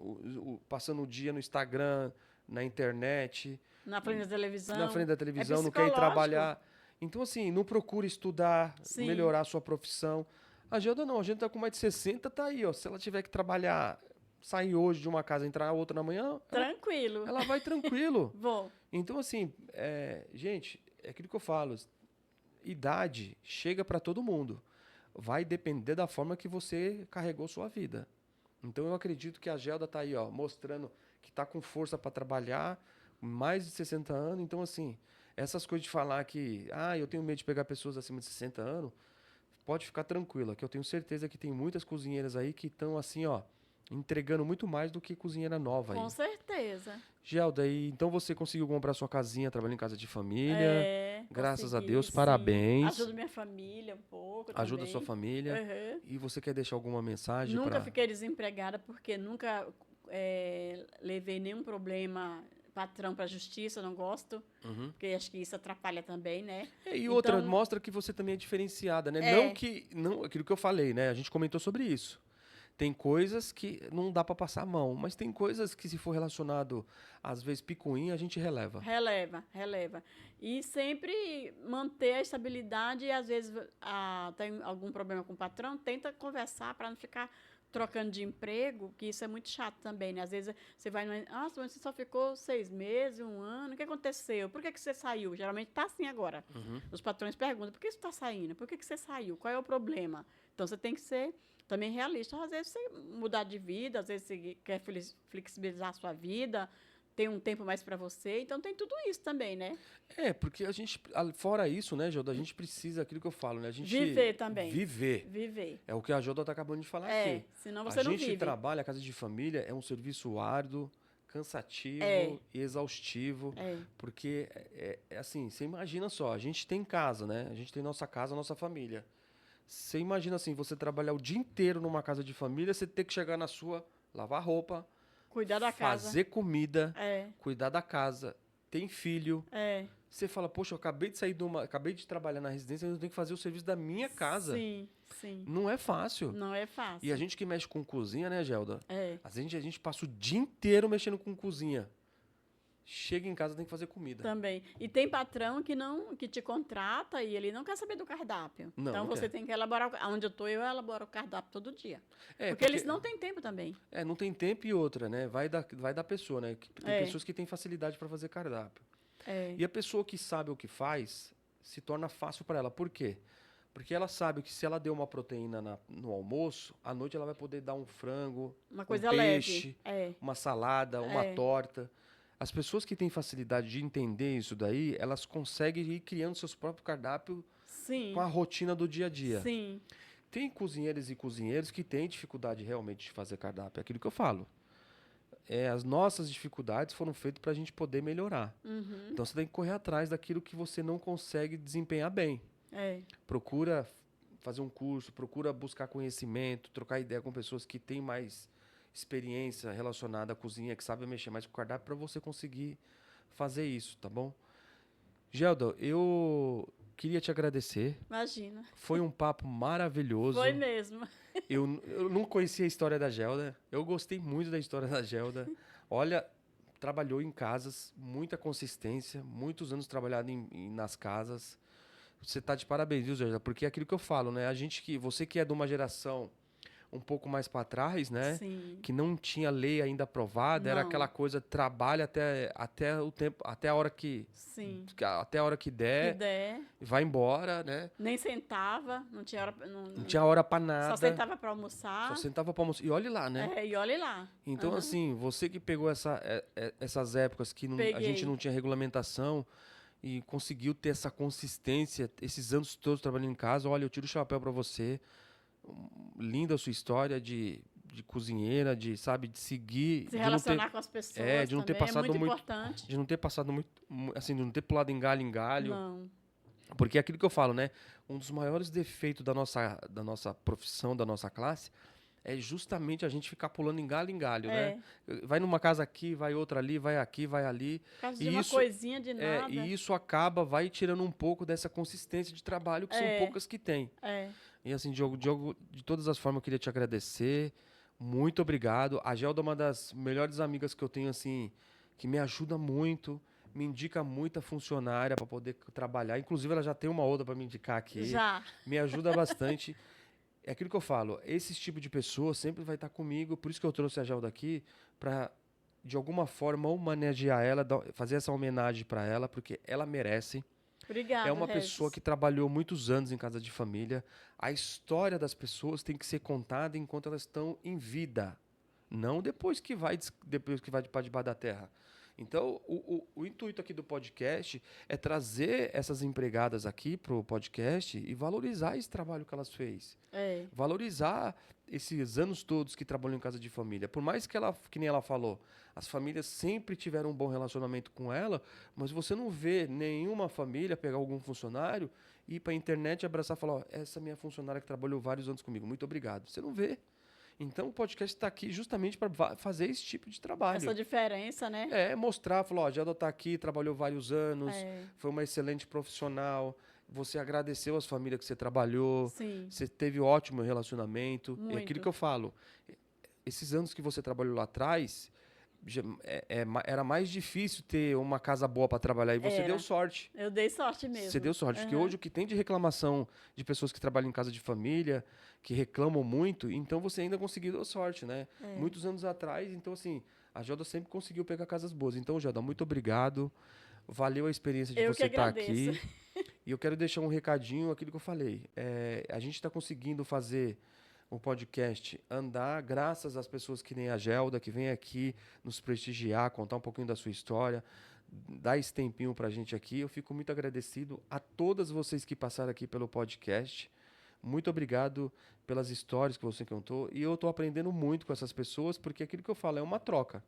passando o dia no Instagram, na internet, Na frente da televisão. na frente da televisão, É não quer ir psicológico. trabalhar. Então, assim, não procura estudar, Sim. melhorar a sua profissão. A Gelda não, a gente tá com mais de 60, tá aí, ó. Se ela tiver que trabalhar, sair hoje de uma casa, entrar outra na manhã, Tranquilo. ela vai tranquilo. Vou. Então, assim, gente, é aquilo que eu falo. Idade chega para todo mundo. Vai depender da forma que você carregou sua vida. Então, eu acredito que a Gelda tá aí, ó, mostrando que tá com força para trabalhar, mais de 60 anos. Então, assim, essas coisas de falar que, eu tenho medo de pegar pessoas acima de 60 anos, pode ficar tranquila, que eu tenho certeza que tem muitas cozinheiras aí que estão, assim, ó, entregando muito mais do que cozinheira nova aí. Com certeza. Gelda, então você conseguiu comprar sua casinha, trabalhando em casa de família. Graças a Consegui, Deus, sim. parabéns. Ajudo minha família um pouco Ajuda também. sua família. Uhum. E você quer deixar alguma mensagem Nunca para... fiquei desempregada porque nunca levei nenhum problema patrão para a justiça, não gosto, porque acho que isso atrapalha também, né? E outra, mostra que você também é diferenciada, né? Não aquilo que eu falei, né? A gente comentou sobre isso. Tem coisas que não dá para passar a mão, mas tem coisas que, se for relacionado, às vezes, picuinha, a gente releva. Releva. E sempre manter a estabilidade e, às vezes, tem algum problema com o patrão, tenta conversar para não ficar trocando de emprego, que isso é muito chato também, né? Às vezes você vai... mas você só ficou 6 meses, 1 ano, o que aconteceu? Por que você saiu? Geralmente está assim agora. Os patrões perguntam, por que você está saindo? Por que você saiu? Qual é o problema? Então, você tem que ser também realista. Às vezes você mudar de vida, às vezes você quer flexibilizar a sua vida, tem um tempo mais para você. Então, tem tudo isso também, né? Porque a gente, fora isso, né, Gelda, a gente precisa, aquilo que eu falo, né? A gente viver também. Viver. É o que a Gelda está acabando de falar aqui. Senão você não vive. A gente trabalha, a casa de família é um serviço árduo, cansativo e exaustivo. Porque, assim, você imagina só, a gente tem casa, né? A gente tem nossa casa, nossa família. Você imagina assim, você trabalhar o dia inteiro numa casa de família, você ter que chegar na sua, lavar roupa, cuidar da casa, fazer comida, cuidar da casa, tem filho. Você fala, poxa, eu acabei de trabalhar na residência, eu tenho que fazer o serviço da minha casa. Sim. Não é fácil. Não é fácil. E a gente que mexe com cozinha, né, Gelda? A gente passa o dia inteiro mexendo com cozinha. Chega em casa, tem que fazer comida. Também. E tem patrão que te contrata e ele não quer saber do cardápio. Então você tem que elaborar. Onde eu elaboro o cardápio todo dia. Porque eles não têm tempo também. Não tem tempo e outra, né? Vai da pessoa, né? Tem pessoas que têm facilidade para fazer cardápio. E a pessoa que sabe o que faz, se torna fácil para ela. Por quê? Porque ela sabe que se ela deu uma proteína no almoço, à noite ela vai poder dar um frango, uma coisa peixe, leve. uma salada, uma torta. As pessoas que têm facilidade de entender isso daí, elas conseguem ir criando seus próprios cardápios com a rotina do dia a dia. Sim. Tem cozinheiras e cozinheiros que têm dificuldade realmente de fazer cardápio. É aquilo que eu falo. As nossas dificuldades foram feitas para a gente poder melhorar. Então, você tem que correr atrás daquilo que você não consegue desempenhar bem. Procura fazer um curso, procura buscar conhecimento, trocar ideia com pessoas que têm mais experiência relacionada à cozinha, que sabe mexer mais com o cardápio, para você conseguir fazer isso, tá bom? Gelda, eu queria te agradecer. Imagina. Foi um papo maravilhoso. Foi mesmo. Eu não conhecia a história da Gelda. Eu gostei muito da história da Gelda. Olha, trabalhou em casas, muita consistência, muitos anos trabalhado nas casas. Você tá de parabéns, viu, Gelda? Porque é aquilo que eu falo, né? Você que é de uma geração um pouco mais para trás, né? Sim. Que não tinha lei ainda aprovada, era Não. aquela coisa, trabalha até o tempo, até a hora Sim. até a hora que Que der, der. vai embora, né? Nem sentava, não tinha hora. Não tinha hora para nada. Só sentava para almoçar. Só sentava para almoçar. E olhe lá, né? E olhe lá. Então, assim, você que pegou essas épocas que a gente Peguei. não tinha regulamentação e conseguiu ter essa consistência, esses anos todos trabalhando em casa, olha, eu tiro o chapéu para você. Linda a sua história de cozinheira, sabe, de seguir, Se relacionar com as pessoas de não ter também passado é muito muito, importante. de não ter passado muito, assim, de não ter pulado em galho em galho. Não. Porque é aquilo que eu falo, né? Um dos maiores defeitos da nossa profissão, da nossa classe, é justamente a gente ficar pulando em galho, né? Vai numa casa aqui, vai outra ali, vai aqui, vai ali. Por causa de uma coisinha de nada. E isso vai tirando um pouco dessa consistência de trabalho, que são poucas que tem. E assim, Diogo, de todas as formas, eu queria te agradecer. Muito obrigado. A Gelda é uma das melhores amigas que eu tenho, assim, que me ajuda muito, me indica muita funcionária para poder trabalhar. Inclusive, ela já tem uma outra para me indicar aqui. Já. Me ajuda bastante. É aquilo que eu falo, esse tipo de pessoa sempre vai estar comigo, por isso que eu trouxe a Gelda aqui, para, de alguma forma, homenagear ela, fazer essa homenagem para ela, porque ela merece. Obrigada, É uma Regis. pessoa que trabalhou muitos anos em casa de família. A história das pessoas tem que ser contada enquanto elas estão em vida, não depois que vai para debaixo da terra. Então, o intuito aqui do podcast é trazer essas empregadas aqui para o podcast e valorizar esse trabalho que elas fez. Valorizar esses anos todos que trabalham em casa de família. Por mais que nem ela falou, as famílias sempre tiveram um bom relacionamento com ela, mas você não vê nenhuma família pegar algum funcionário e ir para a internet e abraçar e falar, ó, essa é minha funcionária que trabalhou vários anos comigo, muito obrigado. Você não vê. Então o podcast está aqui justamente para fazer esse tipo de trabalho. Essa diferença, né? Mostrar, falar, ó, a Gelda está aqui, trabalhou vários anos, foi uma excelente profissional, você agradeceu as famílias que você trabalhou, Sim. você teve ótimo relacionamento. Muito. É aquilo que eu falo, esses anos que você trabalhou lá atrás, era mais difícil ter uma casa boa para trabalhar e você deu sorte. Eu dei sorte mesmo. Você deu sorte, porque hoje o que tem de reclamação de pessoas que trabalham em casa de família, que reclamam muito, então você ainda conseguiu dar sorte, né? Muitos anos atrás, então assim, a Gelda sempre conseguiu pegar casas boas. Então, Gelda, muito obrigado. Valeu a experiência de você estar aqui. E eu quero deixar um recadinho, aquilo que eu falei. A gente está conseguindo fazer o podcast andar graças às pessoas que nem a Gelda, que vem aqui nos prestigiar, contar um pouquinho da sua história, dar esse tempinho pra gente aqui. Eu fico muito agradecido a todas vocês que passaram aqui pelo podcast. Muito obrigado pelas histórias que você contou. E eu estou aprendendo muito com essas pessoas, porque aquilo que eu falo é uma troca.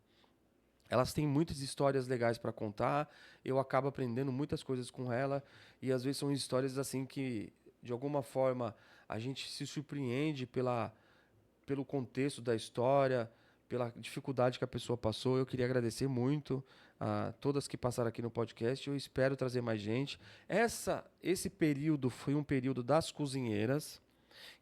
Elas têm muitas histórias legais para contar, eu acabo aprendendo muitas coisas com ela, e às vezes são histórias assim que, de alguma forma, a gente se surpreende pelo contexto da história, pela dificuldade que a pessoa passou. Eu queria agradecer muito a todas que passaram aqui no podcast. Eu espero trazer mais gente. Esse período foi um período das cozinheiras.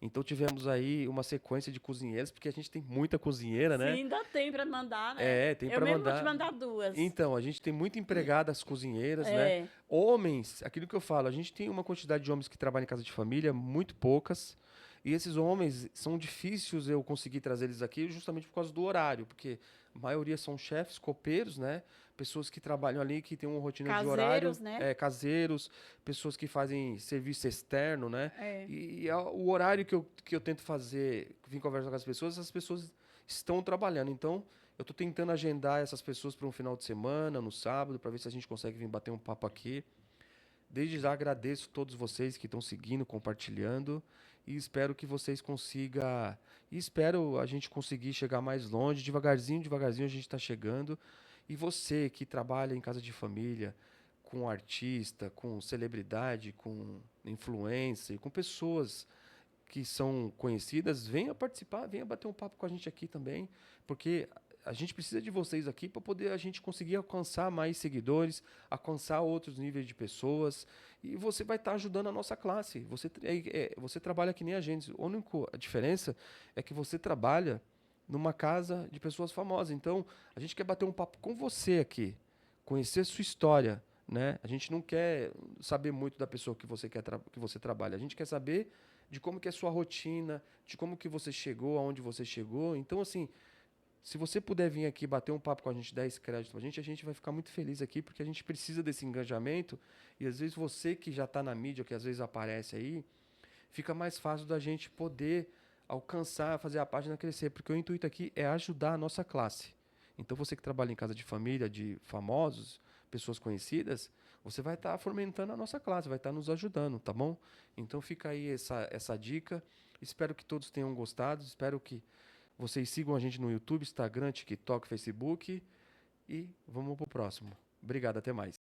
Então tivemos aí uma sequência de cozinheiras, porque a gente tem muita cozinheira, né? Sim, ainda tem para mandar, né? Tem eu para mesmo mandar. vou te mandar 2. Então, a gente tem muito empregadas cozinheiras, né? Homens, aquilo que eu falo, a gente tem uma quantidade de homens que trabalham em casa de família, muito poucas. E esses homens são difíceis eu conseguir trazer eles aqui justamente por causa do horário, porque a maioria são chefes, copeiros, né? Pessoas que trabalham ali, que têm uma rotina de horário. Né? Caseiros, pessoas que fazem serviço externo, né? E o horário que eu tento fazer, vim conversar com as pessoas estão trabalhando. Então, eu estou tentando agendar essas pessoas para um final de semana, no sábado, para ver se a gente consegue vir bater um papo aqui. Desde já agradeço a todos vocês que estão seguindo, compartilhando, e espero que vocês consigam, e espero a gente conseguir chegar mais longe, devagarzinho a gente está chegando. E você que trabalha em casa de família, com artista, com celebridade, com influencer, com pessoas que são conhecidas, venha participar, venha bater um papo com a gente aqui também, porque a gente precisa de vocês aqui para poder a gente conseguir alcançar mais seguidores, alcançar outros níveis de pessoas, e você vai estar ajudando a nossa classe. Você trabalha que nem a gente. A única diferença é que você trabalha numa casa de pessoas famosas. Então, a gente quer bater um papo com você aqui, conhecer sua história, né? A gente não quer saber muito da pessoa que você que você trabalha. A gente quer saber de como que é a sua rotina, de como que você chegou, aonde você chegou. Então, assim, se você puder vir aqui bater um papo com a gente, dar esse crédito pra gente, a gente vai ficar muito feliz aqui, porque a gente precisa desse engajamento. E às vezes você que já está na mídia, que às vezes aparece aí, fica mais fácil da gente poder alcançar, fazer a página crescer, porque o intuito aqui é ajudar a nossa classe. Então você que trabalha em casa de família, de famosos, pessoas conhecidas, você vai estar fomentando a nossa classe, vai estar nos ajudando, tá bom? Então fica aí essa dica. Espero que todos tenham gostado, espero que vocês sigam a gente no YouTube, Instagram, TikTok, Facebook e vamos pro próximo. Obrigado, até mais.